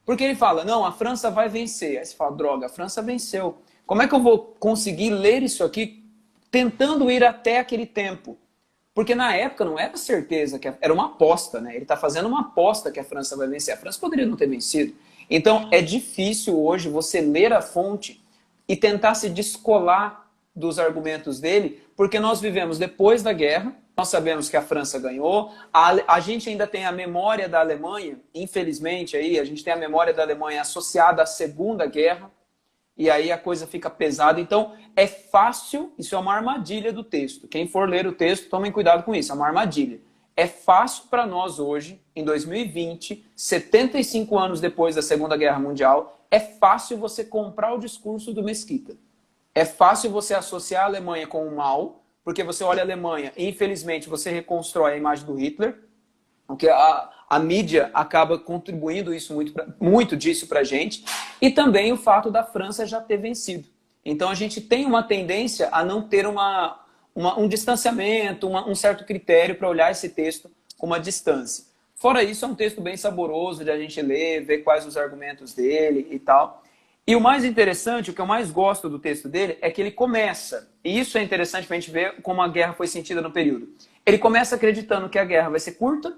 Porque ele fala, não, a França vai vencer. Aí você fala, droga, a França venceu. Como é que eu vou conseguir ler isso aqui tentando ir até aquele tempo? Porque na época não era certeza, era uma aposta, né? Ele está fazendo uma aposta que a França vai vencer. A França poderia não ter vencido. Então é difícil hoje você ler a fonte e tentar se descolar dos argumentos dele, porque nós vivemos depois da guerra, nós sabemos que a França ganhou, a gente ainda tem a memória da Alemanha, infelizmente, aí, a gente tem a memória da Alemanha associada à Segunda Guerra, e aí a coisa fica pesada. Então, é fácil, isso é uma armadilha do texto. Quem for ler o texto, tomem cuidado com isso, é uma armadilha. É fácil para nós hoje, em 2020, 75 anos depois da Segunda Guerra Mundial, é fácil você comprar o discurso do Mesquita. É fácil você associar a Alemanha com o mal, porque você olha a Alemanha e, infelizmente, você reconstrói a imagem do Hitler, porque a mídia acaba contribuindo muito disso para a gente, e também o fato da França já ter vencido. Então a gente tem uma tendência a não ter um distanciamento, um certo critério para olhar esse texto com uma distância. Fora isso, é um texto bem saboroso de a gente ler, ver quais os argumentos dele e tal. E o mais interessante, o que eu mais gosto do texto dele, é que ele começa, e isso é interessante para a gente ver como a guerra foi sentida no período. Ele começa acreditando que a guerra vai ser curta,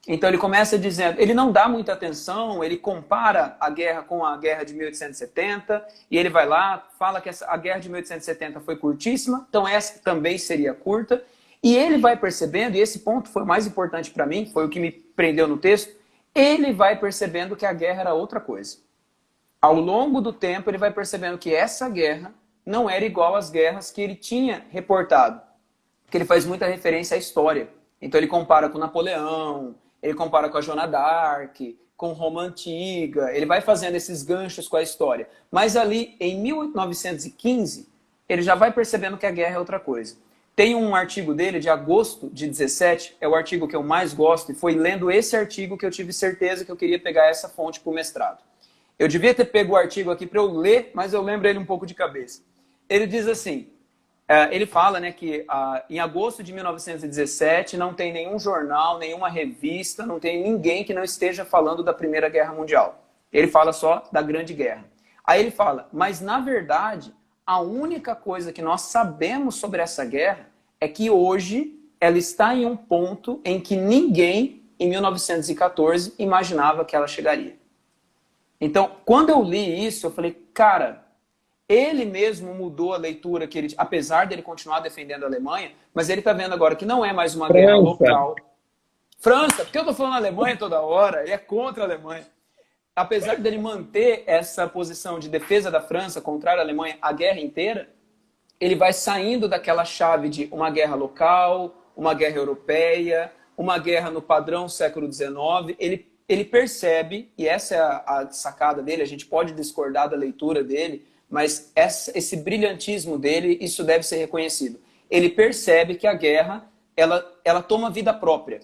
então ele começa dizendo, ele não dá muita atenção, ele compara a guerra com a guerra de 1870, e ele vai lá, fala que a guerra de 1870 foi curtíssima, então essa também seria curta, e ele vai percebendo, e esse ponto foi o mais importante para mim, foi o que me prendeu no texto, ele vai percebendo que a guerra era outra coisa. Ao longo do tempo, ele vai percebendo que essa guerra não era igual às guerras que ele tinha reportado. Porque ele faz muita referência à história. Então ele compara com Napoleão, ele compara com a Joana d'Arc, com Roma Antiga, ele vai fazendo esses ganchos com a história. Mas ali, em 1915, ele já vai percebendo que a guerra é outra coisa. Tem um artigo dele, de agosto de 17, é o artigo que eu mais gosto, e foi lendo esse artigo que eu tive certeza que eu queria pegar essa fonte para o mestrado. Eu devia ter pego o artigo aqui para eu ler, mas eu lembro ele um pouco de cabeça. Ele diz assim, ele fala, né, que em agosto de 1917 não tem nenhum jornal, nenhuma revista, não tem ninguém que não esteja falando da Primeira Guerra Mundial. Ele fala só da Grande Guerra. Aí ele fala, mas na verdade, a única coisa que nós sabemos sobre essa guerra é que hoje ela está em um ponto em que ninguém, em 1914, imaginava que ela chegaria. Então, quando eu li isso, eu falei, cara, ele mesmo mudou a leitura, que ele, apesar dele continuar defendendo a Alemanha, mas ele está vendo agora que não é mais uma guerra local. França, porque eu estou falando Alemanha toda hora, ele é contra a Alemanha. Apesar dele manter essa posição de defesa da França, contrária à Alemanha, a guerra inteira, ele vai saindo daquela chave de uma guerra local, uma guerra europeia, uma guerra no padrão século XIX, ele ele percebe, e essa é a sacada dele, a gente pode discordar da leitura dele, mas esse brilhantismo dele, isso deve ser reconhecido. Ele percebe que a guerra, ela toma vida própria.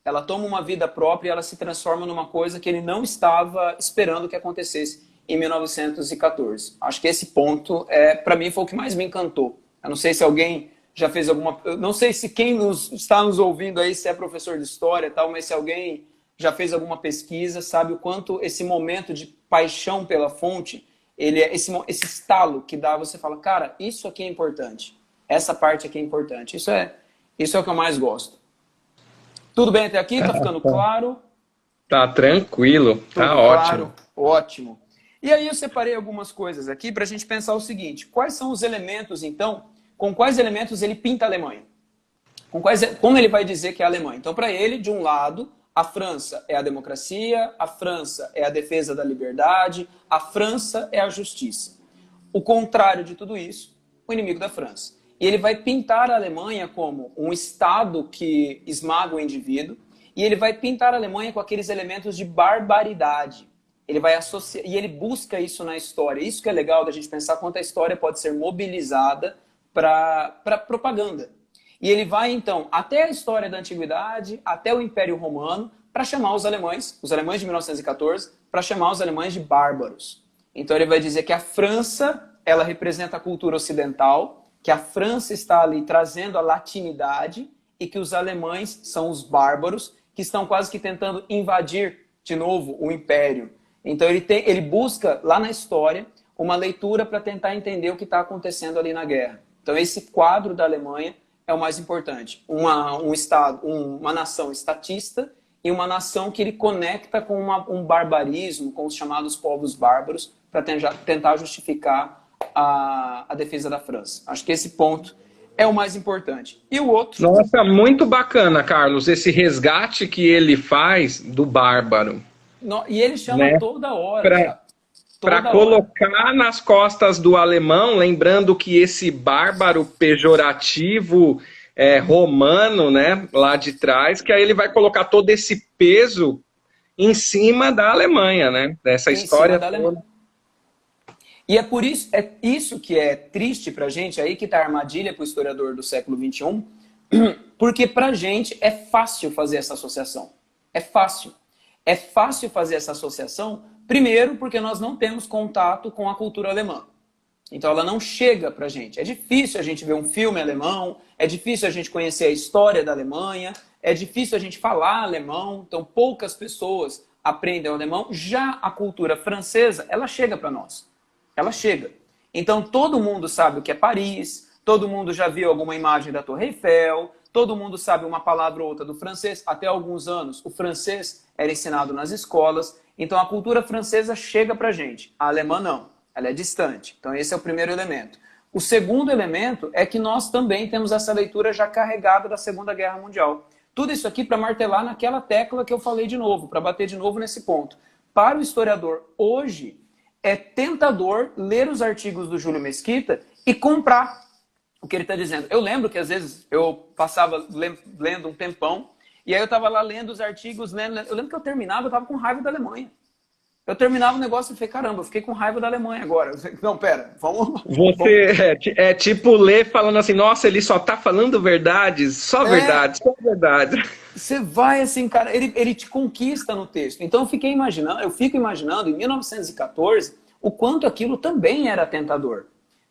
Ela toma uma vida própria e ela se transforma numa coisa que ele não estava esperando que acontecesse em 1914. Acho que esse ponto, para mim, foi o que mais me encantou. Eu não sei se alguém já fez alguma... Eu não sei se quem está nos ouvindo aí, se é professor de história e tal, mas se alguém já fez alguma pesquisa, sabe o quanto esse momento de paixão pela fonte, ele é esse estalo que dá, você fala, cara, isso aqui é importante. Essa parte aqui é importante. Isso é o que eu mais gosto. Tudo bem até aqui? Tá ficando claro? Tá tranquilo, tá Tudo ótimo. Claro? Ótimo. E aí eu separei algumas coisas aqui para a gente pensar o seguinte, quais são os elementos, então, com quais elementos ele pinta a Alemanha? Como ele vai dizer que é a Alemanha? Então, para ele, de um lado, a França é a democracia, a França é a defesa da liberdade, a França é a justiça. O contrário de tudo isso, o inimigo da França. E ele vai pintar a Alemanha como um Estado que esmaga o indivíduo, e ele vai pintar a Alemanha com aqueles elementos de barbaridade. Ele vai associar, e ele busca isso na história. Isso que é legal da gente pensar quanto a história pode ser mobilizada para propaganda. E ele vai, então, até a história da Antiguidade, até o Império Romano, para chamar os alemães de 1914, para chamar os alemães de bárbaros. Então ele vai dizer que a França, ela representa a cultura ocidental, que a França está ali trazendo a latinidade e que os alemães são os bárbaros que estão quase que tentando invadir de novo o Império. Então ele busca lá na história uma leitura para tentar entender o que está acontecendo ali na guerra. Então esse quadro da Alemanha é o mais importante. Uma nação estatista e uma nação que ele conecta com um barbarismo, com os chamados povos bárbaros, para tentar justificar a defesa da França. Acho que esse ponto é o mais importante. E o outro... Nossa, muito bacana, Carlos, esse resgate que ele faz do bárbaro. E ele chama, né, toda hora. Para colocar nas costas do alemão, lembrando que esse bárbaro pejorativo romano, né, lá de trás, que aí ele vai colocar todo esse peso em cima da Alemanha, né? Dessa história toda. E é isso que é triste pra gente, aí que tá a armadilha pro historiador do século XXI, porque pra gente é fácil fazer essa associação. É fácil. É fácil fazer essa associação, primeiro porque nós não temos contato com a cultura alemã. Então ela não chega pra gente. É difícil a gente ver um filme alemão, é difícil a gente conhecer a história da Alemanha, é difícil a gente falar alemão, então poucas pessoas aprendem alemão. Já a cultura francesa, ela chega para nós. Ela chega. Então todo mundo sabe o que é Paris, todo mundo já viu alguma imagem da Torre Eiffel, todo mundo sabe uma palavra ou outra do francês. Até alguns anos o francês era ensinado nas escolas. Então a cultura francesa chega pra gente. A alemã não. Ela é distante. Então esse é o primeiro elemento. O segundo elemento é que nós também temos essa leitura já carregada da Segunda Guerra Mundial. Tudo isso aqui para martelar naquela tecla que eu falei de novo, para bater de novo nesse ponto. Para o historiador, hoje, é tentador ler os artigos do Júlio Mesquita e comprar o que ele está dizendo. Eu lembro que às vezes eu passava lendo um tempão, e aí eu estava lá lendo os artigos, lendo. Eu lembro que eu terminava, eu estava com raiva da Alemanha. Eu terminava o negócio e falei, caramba, eu fiquei com raiva da Alemanha agora. Não, pera, vamos... Você é tipo ler falando assim, nossa, ele só tá falando verdades, só verdade, só verdade. Você vai assim, cara, ele te conquista no texto. Então eu fico imaginando, em 1914, o quanto aquilo também era tentador.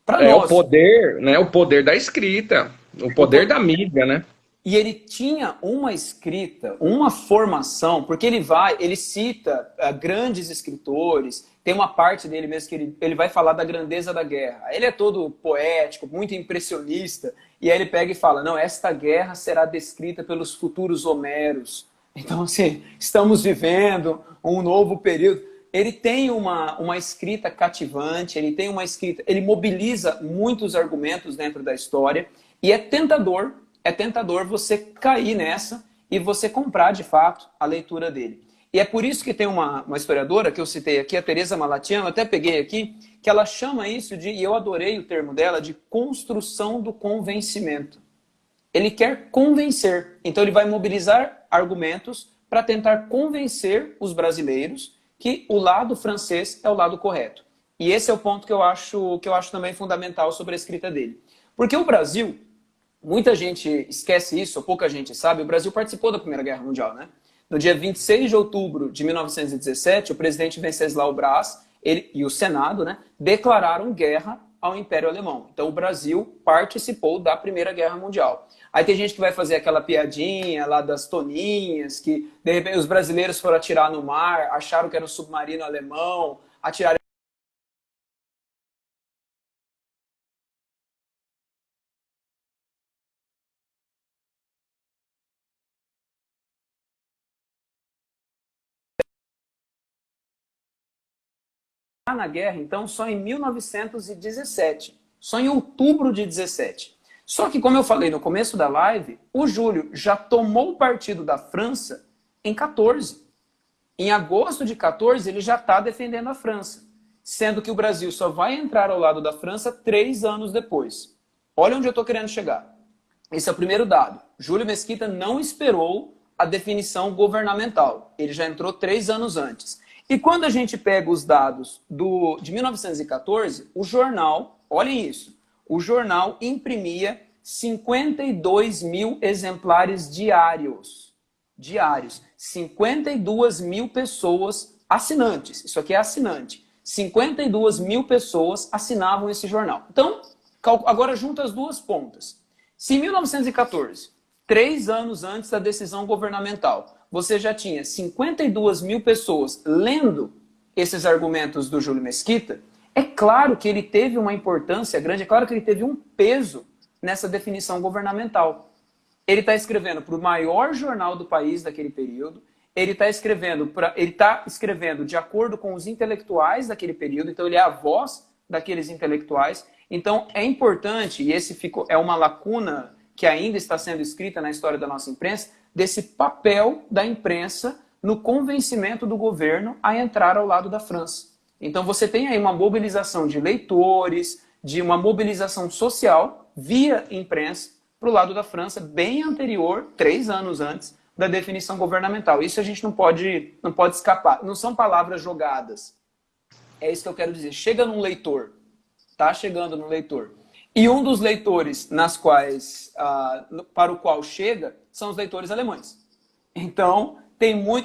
Nós. O poder, né? O poder da escrita, o poder da mídia, né? E ele tinha uma escrita, uma formação, porque ele cita grandes escritores, tem uma parte dele mesmo que ele vai falar da grandeza da guerra. Ele é todo poético, muito impressionista, e aí ele pega e fala, não, esta guerra será descrita pelos futuros Homeros. Então, assim, estamos vivendo um novo período. Ele tem uma escrita cativante, ele mobiliza muitos argumentos dentro da história, e é tentador você cair nessa e você comprar, de fato, a leitura dele. E é por isso que tem uma historiadora que eu citei aqui, a Teresa Malatian, eu até peguei aqui, que ela chama isso de, e eu adorei o termo dela, de construção do convencimento. Ele quer convencer, então ele vai mobilizar argumentos para tentar convencer os brasileiros que o lado francês é o lado correto. E esse é o ponto que eu acho também fundamental sobre a escrita dele. Porque o Brasil, muita gente esquece isso, ou pouca gente sabe, o Brasil participou da Primeira Guerra Mundial, né? No dia 26 de outubro de 1917, o presidente Venceslau Braz e o Senado, né, declararam guerra ao Império Alemão. Então o Brasil participou da Primeira Guerra Mundial. Aí tem gente que vai fazer aquela piadinha lá das toninhas, que de repente os brasileiros foram atirar no mar, acharam que era um submarino alemão, atiraram na guerra, então, só em 1917. Só em outubro de 17. Só que, como eu falei no começo da live, o Júlio já tomou o partido da França em 14. Em agosto de 14, ele já está defendendo a França. Sendo que o Brasil só vai entrar ao lado da França 3 anos depois. Olha onde eu estou querendo chegar. Esse é o primeiro dado. Júlio Mesquita não esperou a definição governamental. Ele já entrou 3 anos antes. E quando a gente pega os dados de 1914, o jornal, olhem isso, o jornal imprimia 52 mil exemplares diários. Diários. 52 mil pessoas assinantes. Isso aqui é assinante. 52 mil pessoas assinavam esse jornal. Então, agora junta as duas pontas. Se em 1914, 3 anos antes da decisão governamental, você já tinha 52 mil pessoas lendo esses argumentos do Júlio Mesquita, é claro que ele teve uma importância grande, é claro que ele teve um peso nessa definição governamental. Ele está escrevendo para o maior jornal do país daquele período, ele está escrevendo de acordo com os intelectuais daquele período, então ele é a voz daqueles intelectuais. Então é importante, e é uma lacuna que ainda está sendo escrita na história da nossa imprensa, desse papel da imprensa no convencimento do governo a entrar ao lado da França. Então você tem aí uma mobilização de leitores, de uma mobilização social via imprensa para o lado da França, bem anterior, 3 anos antes da definição governamental. Isso a gente não pode escapar. Não são palavras jogadas. É isso que eu quero dizer. Chega num leitor. Está chegando no leitor. E um dos leitores para o qual chega são os leitores alemães. Então,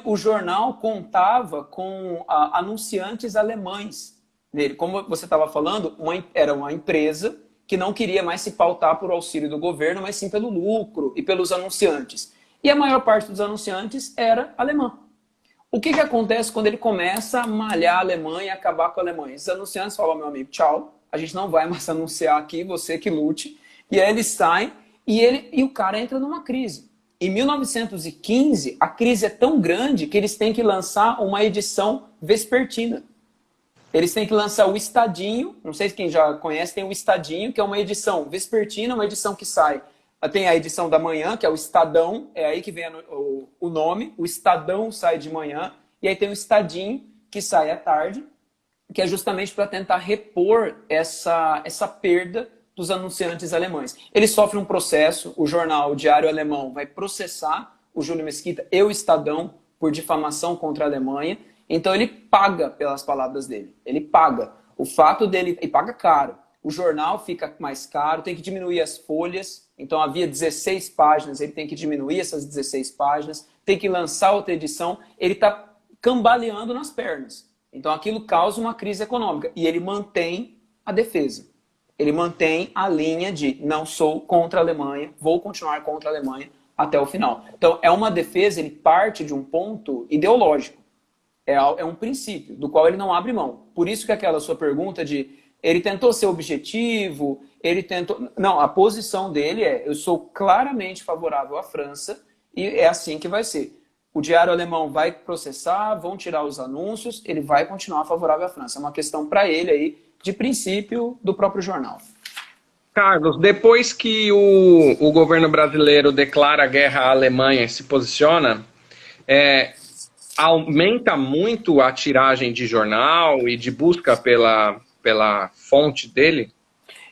o jornal contava com anunciantes alemães nele. Como você estava falando, era uma empresa que não queria mais se pautar por auxílio do governo, mas sim pelo lucro e pelos anunciantes. E a maior parte dos anunciantes era alemã. O que acontece quando ele começa a malhar a Alemanha e acabar com a Alemanha? Os anunciantes falam, meu amigo, tchau. A gente não vai mais anunciar aqui, você que lute. E aí eles saem e o cara entra numa crise. Em 1915, a crise é tão grande que eles têm que lançar uma edição vespertina. Eles têm que lançar o Estadinho, não sei se quem já conhece, tem o Estadinho, que é uma edição vespertina, uma edição que sai. Tem a edição da manhã, que é o Estadão, é aí que vem o nome. O Estadão sai de manhã, e aí tem o Estadinho, que sai à tarde, que é justamente para tentar repor essa perda dos anunciantes alemães. Ele sofre um processo, o jornal o Diário Alemão vai processar o Júlio Mesquita e o Estadão por difamação contra a Alemanha, então ele paga pelas palavras dele, ele paga. O fato dele, e paga caro, o jornal fica mais caro, tem que diminuir as folhas, então havia 16 páginas, ele tem que diminuir essas 16 páginas, tem que lançar outra edição, ele está cambaleando nas pernas. Então aquilo causa uma crise econômica. E ele mantém a defesa. Ele mantém a linha de não sou contra a Alemanha, vou continuar contra a Alemanha até o final. Então é uma defesa, ele parte de um ponto ideológico. É um princípio do qual ele não abre mão. Por isso que aquela sua pergunta de ele tentou ser objetivo, ele tentou... Não, a posição dele eu sou claramente favorável à França e é assim que vai ser. O Diário Alemão vai processar, vão tirar os anúncios, ele vai continuar favorável à França. É uma questão para ele aí, de princípio, do próprio jornal. Carlos, depois que o governo brasileiro declara a guerra à Alemanha e se posiciona, aumenta muito a tiragem de jornal e de busca pela fonte dele?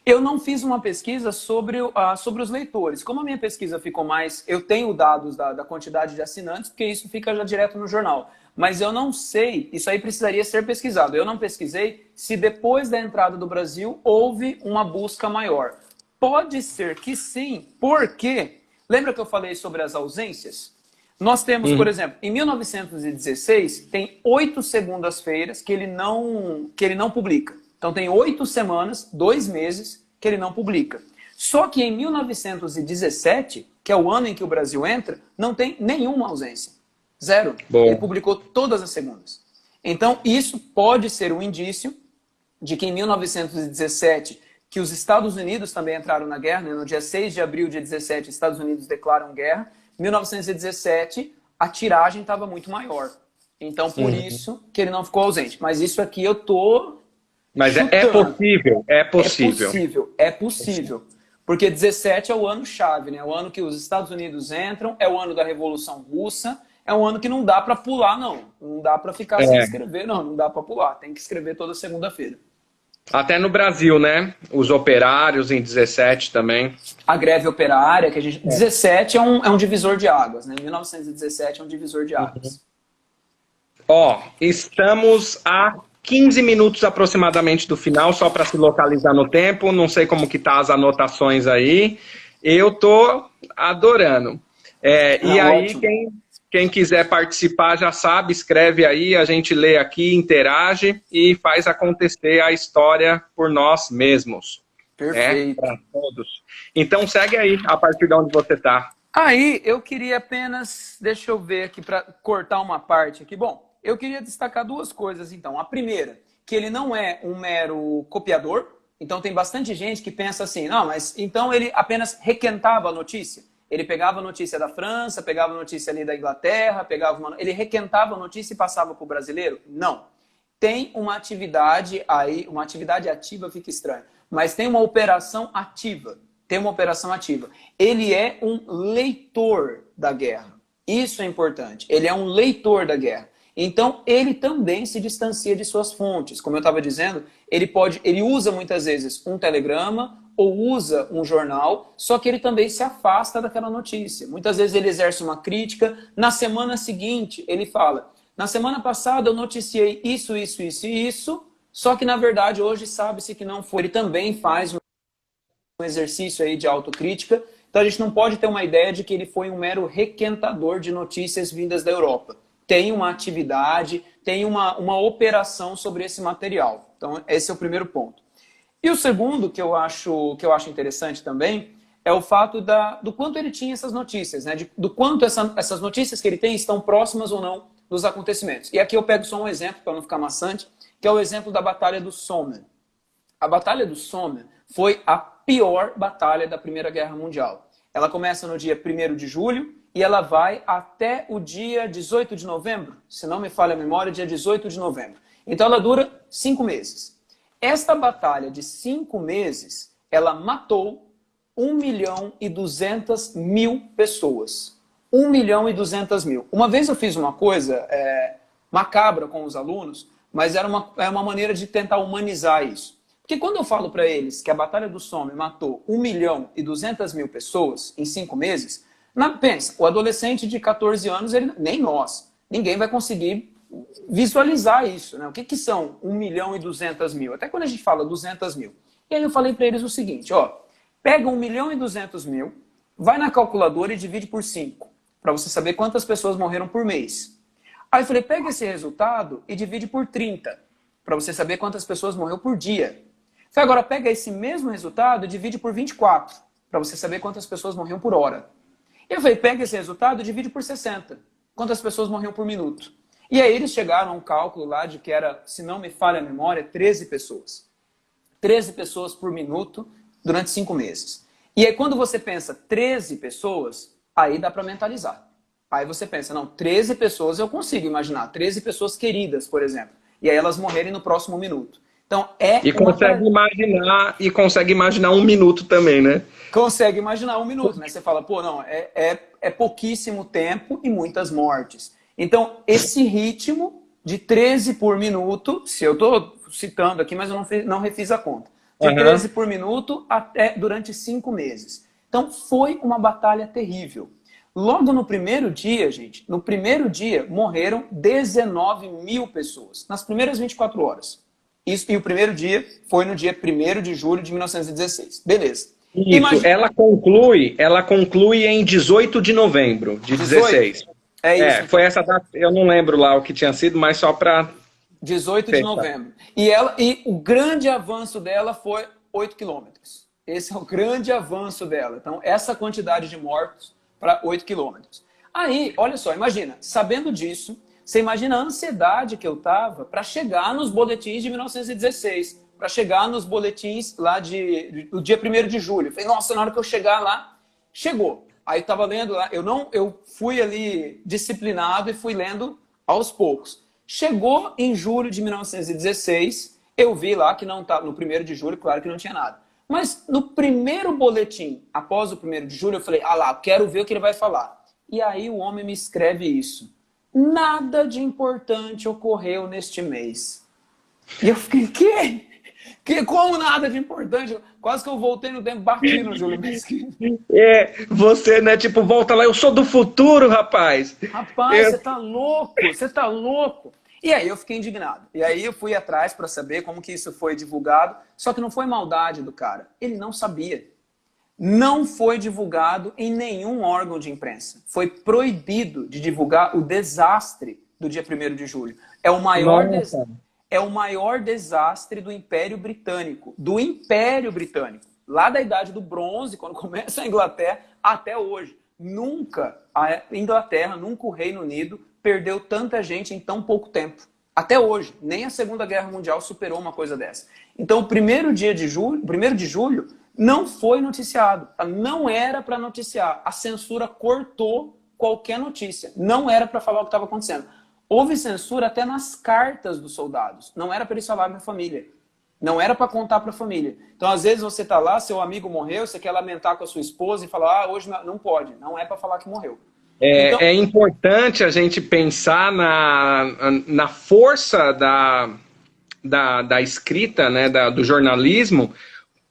Eu não fiz uma pesquisa sobre os leitores. Como a minha pesquisa ficou mais... Eu tenho dados da quantidade de assinantes, porque isso fica já direto no jornal. Mas eu não sei, isso aí precisaria ser pesquisado. Eu não pesquisei se depois da entrada do Brasil houve uma busca maior. Pode ser que sim, porque... Lembra que eu falei sobre as ausências? Nós temos, por exemplo, em 1916, tem 8 segundas-feiras que ele não publica. Então tem 8 semanas, 2 meses, que ele não publica. Só que em 1917, que é o ano em que o Brasil entra, não tem nenhuma ausência. 0. Bom. Ele publicou todas as segundas. Então isso pode ser um indício de que em 1917, que os Estados Unidos também entraram na guerra, né? No dia 6 de abril de 17, os Estados Unidos declaram guerra. Em 1917, a tiragem estava muito maior. Então, por isso que ele não ficou ausente. Mas isso aqui eu tô... Mas é possível, é possível. É possível. Porque 17 é o ano-chave, né? É o ano que os Estados Unidos entram, é o ano da Revolução Russa, é um ano que não dá para pular, não. Não dá para ficar sem escrever, não dá para pular. Tem que escrever toda segunda-feira. Até no Brasil, né? Os operários em 17 também. A greve operária, que a gente... 17 é um divisor de águas, né? 1917 é um divisor de águas. Ó, estamos a 15 minutos aproximadamente do final, só para se localizar no tempo. Não sei como que tá as anotações aí. Eu tô adorando. E aí, ótimo. quem quiser participar já sabe, escreve aí, a gente lê aqui, interage e faz acontecer a história por nós mesmos. Perfeito. Para todos. Então segue aí, a partir de onde você está. Aí, eu queria apenas... Deixa eu ver aqui para cortar uma parte aqui. Bom, eu queria destacar 2 coisas, então. A primeira, que ele não é um mero copiador. Então, tem bastante gente que pensa assim, não, mas então ele apenas requentava a notícia. Ele pegava a notícia da França, pegava a notícia ali da Inglaterra, ele requentava a notícia e passava para o brasileiro? Não. Tem uma atividade aí, uma atividade ativa fica estranho, mas tem uma operação ativa. Ele é um leitor da guerra. Isso é importante. Ele é um leitor da guerra. Então, ele também se distancia de suas fontes. Como eu estava dizendo, ele usa muitas vezes um telegrama ou usa um jornal, só que ele também se afasta daquela notícia. Muitas vezes ele exerce uma crítica. Na semana seguinte, ele fala, na semana passada eu noticiei isso, isso, isso e isso, só que na verdade hoje sabe-se que não foi. Ele também faz um exercício aí de autocrítica. Então a gente não pode ter uma ideia de que ele foi um mero requentador de notícias vindas da Europa. Tem uma atividade, tem uma operação sobre esse material. Então, esse é o primeiro ponto. E o segundo, que eu acho interessante também, é o fato do quanto ele tinha essas notícias, né? Do quanto essas notícias que ele tem estão próximas ou não dos acontecimentos. E aqui eu pego só um exemplo, para não ficar maçante, que é o exemplo da Batalha do Somme. A Batalha do Somme foi a pior batalha da Primeira Guerra Mundial. Ela começa no dia 1º de julho, e ela vai até o dia 18 de novembro, se não me falha a memória, dia 18 de novembro. Então ela dura 5 meses. Esta batalha de 5 meses, ela matou 1.200.000 pessoas. 1.200.000. Uma vez eu fiz uma coisa macabra com os alunos, mas era uma maneira de tentar humanizar isso. Porque quando eu falo para eles que a Batalha do Somme matou 1.200.000 pessoas em 5 meses... Pensa, o adolescente de 14 anos, nem nós, ninguém vai conseguir visualizar isso, né? O que são 1.200.000? Até quando a gente fala 200.000. E aí eu falei para eles o seguinte, ó, pega 1.200.000, vai na calculadora e divide por 5, para você saber quantas pessoas morreram por mês. Aí eu falei, pega esse resultado e divide por 30, para você saber quantas pessoas morreram por dia. Falei, agora pega esse mesmo resultado e divide por 24, para você saber quantas pessoas morriam por hora. Eu falei, pega esse resultado e divide por 60. Quantas pessoas morriam por minuto? E aí eles chegaram a um cálculo lá de que era, se não me falha a memória, 13 pessoas. 13 pessoas por minuto durante 5 meses. E aí quando você pensa 13 pessoas, aí dá para mentalizar. Aí você pensa, não, 13 pessoas eu consigo imaginar. 13 pessoas queridas, por exemplo. E aí elas morrerem no próximo minuto. Então consegue imaginar 1 minuto também, né? Consegue imaginar 1 minuto, né? Você fala, pô, não, é pouquíssimo tempo e muitas mortes. Então, esse ritmo de 13 por minuto, se eu estou citando aqui, mas eu não refiz a conta, de Aham. 13 por minuto durante 5 meses. Então foi uma batalha terrível. Logo no primeiro dia, gente, no primeiro dia morreram 19 mil pessoas, nas primeiras 24 horas. Isso, e o primeiro dia foi no dia 1º de julho de 1916. Beleza. Isso, Imagina... ela conclui em 18 de novembro de 16. É isso. Então. Foi essa data, eu não lembro lá o que tinha sido, mas só para 18 de novembro. E o grande avanço dela foi 8 quilômetros. Esse é o grande avanço dela. Então, essa quantidade de mortos para 8 quilômetros. Aí, olha só, imagina, sabendo disso, você imagina a ansiedade que eu tava para chegar nos boletins de 1916, para chegar nos boletins lá do dia 1º de julho. Falei, nossa, na hora que eu chegar lá, chegou. Aí eu tava lendo lá, eu fui ali disciplinado e fui lendo aos poucos. Chegou em julho de 1916, eu vi lá que não estava, no 1º de julho, claro que não tinha nada. Mas no primeiro boletim, após o 1º de julho, eu falei, ah lá, quero ver o que ele vai falar. E aí o homem me escreve isso. Nada de importante ocorreu neste mês. E eu fiquei, quê? Como nada de importante? Quase que eu voltei no tempo, bati no Júlio Mesquita. Você, né, tipo, volta lá, eu sou do futuro, rapaz. Rapaz, você tá louco, você tá louco. E aí eu fiquei indignado. E aí eu fui atrás para saber como que isso foi divulgado. Só que não foi maldade do cara. Ele não sabia. Não foi divulgado em nenhum órgão de imprensa. Foi proibido de divulgar o desastre do dia 1º de julho. É o maior desastre do Império Britânico. Do Império Britânico. Lá da Idade do Bronze, quando começa a Inglaterra, até hoje. Nunca a Inglaterra, nunca o Reino Unido perdeu tanta gente em tão pouco tempo. Até hoje. Nem a Segunda Guerra Mundial superou uma coisa dessa. Então, o 1º de julho não foi noticiado. Não era para noticiar. A censura cortou qualquer notícia. Não era para falar o que estava acontecendo. Houve censura até nas cartas dos soldados. Não era para eles falarem para a família. Não era para contar para a família. Então, às vezes, você está lá, seu amigo morreu, você quer lamentar com a sua esposa e falar, ah, hoje não pode. Não é para falar que morreu. Então... É importante a gente pensar na força da escrita, né, do jornalismo,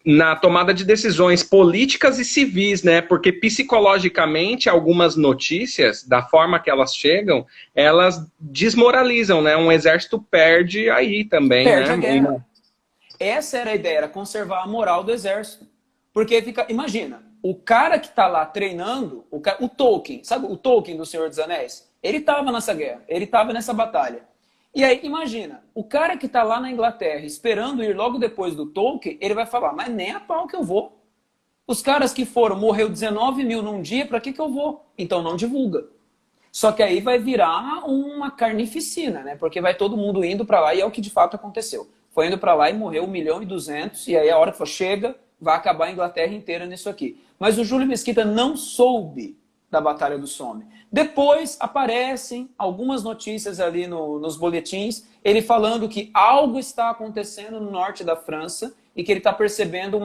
na tomada de decisões políticas e civis, né? Porque psicologicamente algumas notícias, da forma que elas chegam, elas desmoralizam, né? Um exército perde aí também, perde né? A guerra. Essa era a ideia, era conservar a moral do exército. Porque imagina, o cara que tá lá treinando, o Tolkien, sabe o Tolkien do Senhor dos Anéis? Ele tava nessa guerra, ele tava nessa batalha. E aí, imagina, o cara que está lá na Inglaterra esperando ir logo depois do Tolkien, ele vai falar, mas nem a pau que eu vou. Os caras que foram, morreu 19 mil num dia, para que eu vou? Então não divulga. Só que aí vai virar uma carnificina, né? Porque vai todo mundo indo para lá e é o que de fato aconteceu. Foi indo para lá e morreu 1.200.000 e aí a hora que for, chega, vai acabar a Inglaterra inteira nisso aqui. Mas o Júlio Mesquita não soube da Batalha do Somme. Depois aparecem algumas notícias ali nos boletins, ele falando que algo está acontecendo no norte da França e que ele está percebendo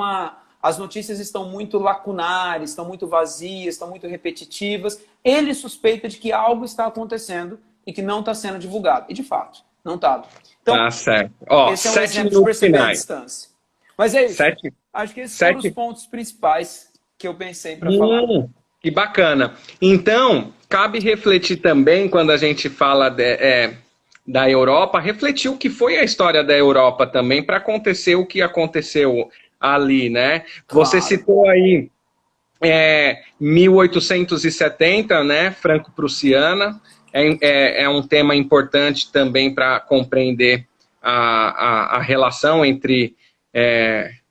as notícias estão muito lacunares, estão muito vazias, estão muito repetitivas. Ele suspeita de que algo está acontecendo e que não está sendo divulgado. E de fato, não estava. Então, certo. Esse é um exemplo de perceber a distância. Mas é isso. Acho que esses foram os pontos principais que eu pensei para falar. Que bacana. Então, cabe refletir também, quando a gente fala da Europa, refletir o que foi a história da Europa também, para acontecer o que aconteceu ali, né? Claro. Você citou aí 1870, né? Franco-Prussiana, é um tema importante também para compreender a relação entre...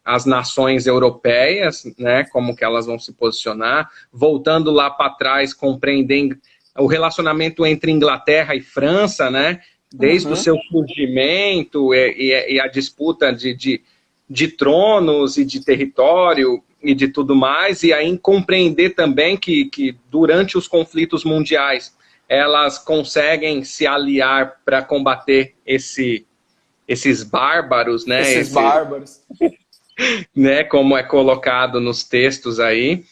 as nações europeias, né, como que elas vão se posicionar, voltando lá para trás, compreendendo o relacionamento entre Inglaterra e França, né, desde o seu surgimento e a disputa de tronos e de território e de tudo mais, e aí compreender também que durante os conflitos mundiais elas conseguem se aliar para combater esses bárbaros, né? Esses bárbaros. Né, como é colocado nos textos aí,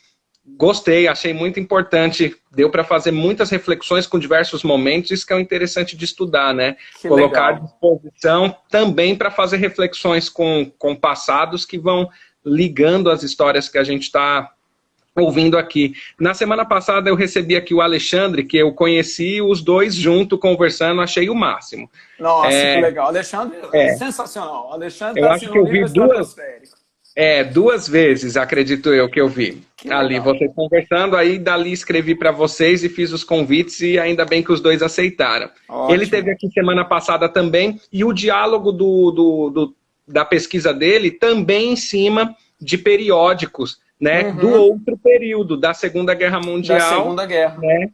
Gostei, achei muito importante. Deu para fazer muitas reflexões com diversos momentos, isso que é o interessante de estudar, né? Que Colocar legal. à disposição também para fazer reflexões com passados que vão ligando as histórias que a gente está ouvindo aqui. Na semana passada eu recebi aqui o Alexandre, que eu conheci os dois juntos conversando, achei o máximo. Nossa, que legal. Alexandre é sensacional. Alexandre Eu está acho assim que no eu vi nível estratosférico. duas vezes, acredito eu, que eu vi. Que Ali, legal. vocês conversando, aí dali escrevi para vocês e fiz os convites e ainda bem que os dois aceitaram. Ele Ótimo. esteve aqui semana passada também e o diálogo da pesquisa dele também em cima de periódicos, né, do outro período, da Segunda Guerra Mundial. Da Segunda Guerra. Né?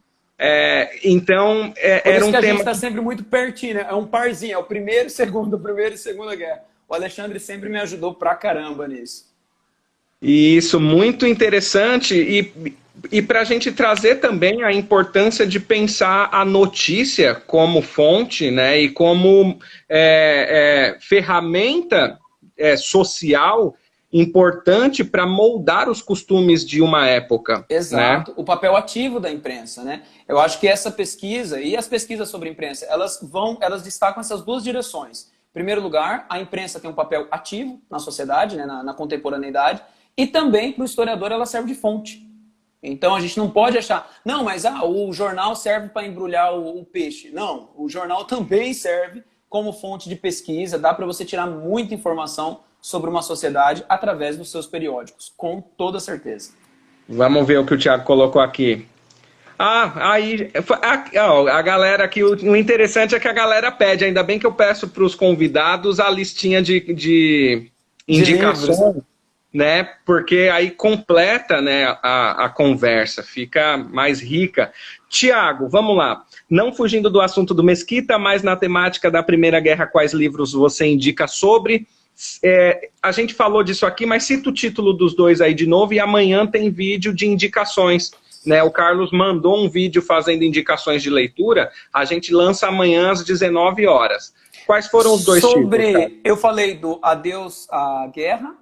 Então, Por era isso um que a gente tema... está sempre muito pertinho, né? É um parzinho, é o primeiro e segunda guerra. O Alexandre sempre me ajudou pra caramba nisso. Isso, muito interessante, e para a gente trazer também a importância de pensar a notícia como fonte, né, e como ferramenta social importante para moldar os costumes de uma época. Exato, né? o papel ativo da imprensa, né? Eu acho que essa pesquisa e as pesquisas sobre imprensa, elas destacam essas duas direções. Em primeiro lugar, a imprensa tem um papel ativo na sociedade, né, na contemporaneidade, e também para o historiador ela serve de fonte. Então a gente não pode achar, não, mas o jornal serve para embrulhar o peixe. Não, o jornal também serve como fonte de pesquisa, dá para você tirar muita informação sobre uma sociedade através dos seus periódicos, com toda certeza. Vamos ver o que o Thiago colocou aqui. Aí a galera aqui, o interessante é que a galera pede, ainda bem que eu peço para os convidados a listinha de indicações, livros, né? Porque aí completa, né, a conversa, fica mais rica. Tiago, vamos lá. Não fugindo do assunto do Mesquita, mas na temática da Primeira Guerra, quais livros você indica sobre? A gente falou disso aqui, mas cita o título dos dois aí de novo, e amanhã tem vídeo de indicações, né? O Carlos mandou um vídeo fazendo indicações de leitura, a gente lança amanhã às 19 horas. Quais foram os dois títulos? Eu falei do Adeus à Guerra,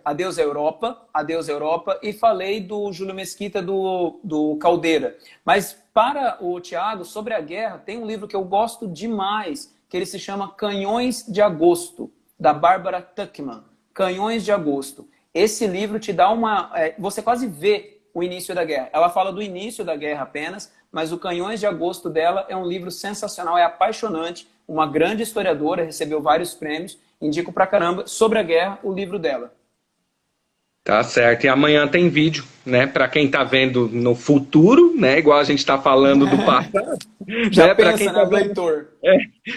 Adeus à Europa, e falei do Júlio Mesquita, do Caldeira. Mas para o Thiago, sobre a guerra, tem um livro que eu gosto demais, que ele se chama Canhões de Agosto, da Bárbara Tuchman. Canhões de Agosto. Esse livro te dá você quase vê o início da guerra. Ela fala do início da guerra apenas, mas o Canhões de Agosto dela é um livro sensacional, é apaixonante. Uma grande historiadora, recebeu vários prêmios. Indico pra caramba, sobre a guerra, o livro dela. Tá certo, e amanhã tem vídeo, né, para quem tá vendo no futuro, né, igual a gente tá falando do passado. Já né, pensa, quem né, tá leitor?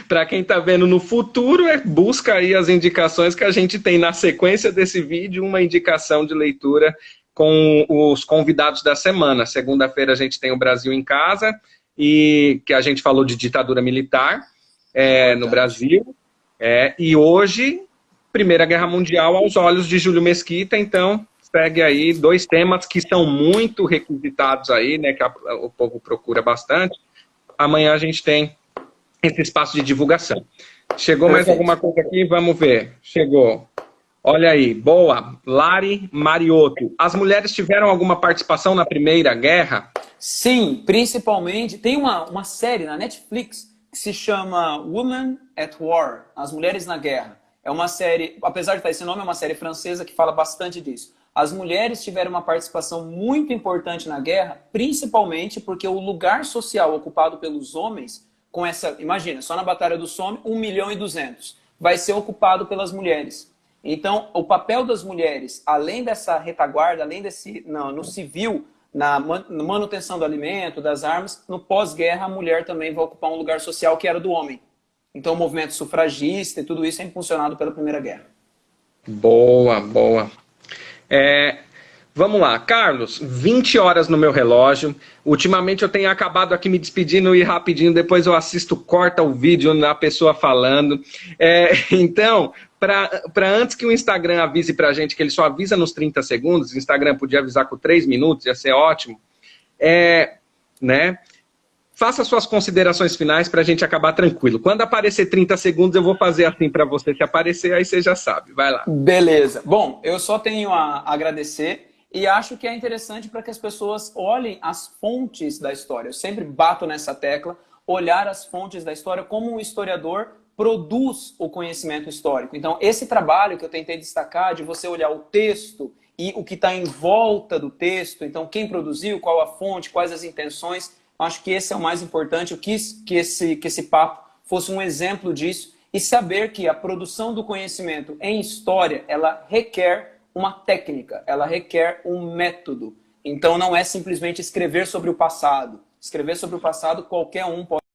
Para quem tá vendo no futuro, busca aí as indicações que a gente tem na sequência desse vídeo, uma indicação de leitura com os convidados da semana. Segunda-feira a gente tem o Brasil em Casa, e que a gente falou de ditadura militar no Brasil, e hoje... Primeira Guerra Mundial aos olhos de Júlio Mesquita, então segue aí dois temas que são muito requisitados aí, né, que o povo procura bastante. Amanhã a gente tem esse espaço de divulgação. Chegou mais alguma coisa aqui? Vamos ver. Chegou. Olha aí, boa. Lari Mariotto. As mulheres tiveram alguma participação na Primeira Guerra? Sim, principalmente. Tem uma série na Netflix que se chama Women at War, As Mulheres na Guerra. É uma série, apesar de estar esse nome, é uma série francesa que fala bastante disso. As mulheres tiveram uma participação muito importante na guerra, principalmente porque o lugar social ocupado pelos homens, com essa, imagina, só na Batalha do Somme, 1.200.000, vai ser ocupado pelas mulheres. Então, o papel das mulheres, além dessa retaguarda, além no civil, na manutenção do alimento, das armas, no pós-guerra a mulher também vai ocupar um lugar social que era do homem. Então, o movimento sufragista e tudo isso é impulsionado pela Primeira Guerra. Boa, boa. Vamos lá, Carlos, 20 horas no meu relógio. Ultimamente eu tenho acabado aqui me despedindo e rapidinho, depois eu assisto, corta o vídeo na pessoa falando. Então, para antes que o Instagram avise pra gente, que ele só avisa nos 30 segundos, o Instagram podia avisar com 3 minutos, ia ser ótimo. Né? Faça suas considerações finais para a gente acabar tranquilo. Quando aparecer 30 segundos, eu vou fazer assim para você. Se aparecer, aí você já sabe. Vai lá. Beleza. Bom, eu só tenho a agradecer. E acho que é interessante para que as pessoas olhem as fontes da história. Eu sempre bato nessa tecla, olhar as fontes da história, como um historiador produz o conhecimento histórico. Então, esse trabalho que eu tentei destacar, de você olhar o texto e o que está em volta do texto, então quem produziu, qual a fonte, quais as intenções, acho que esse é o mais importante. Eu quis que esse papo fosse um exemplo disso e saber que a produção do conhecimento em história, ela requer uma técnica, ela requer um método. Então não é simplesmente escrever sobre o passado. Escrever sobre o passado qualquer um pode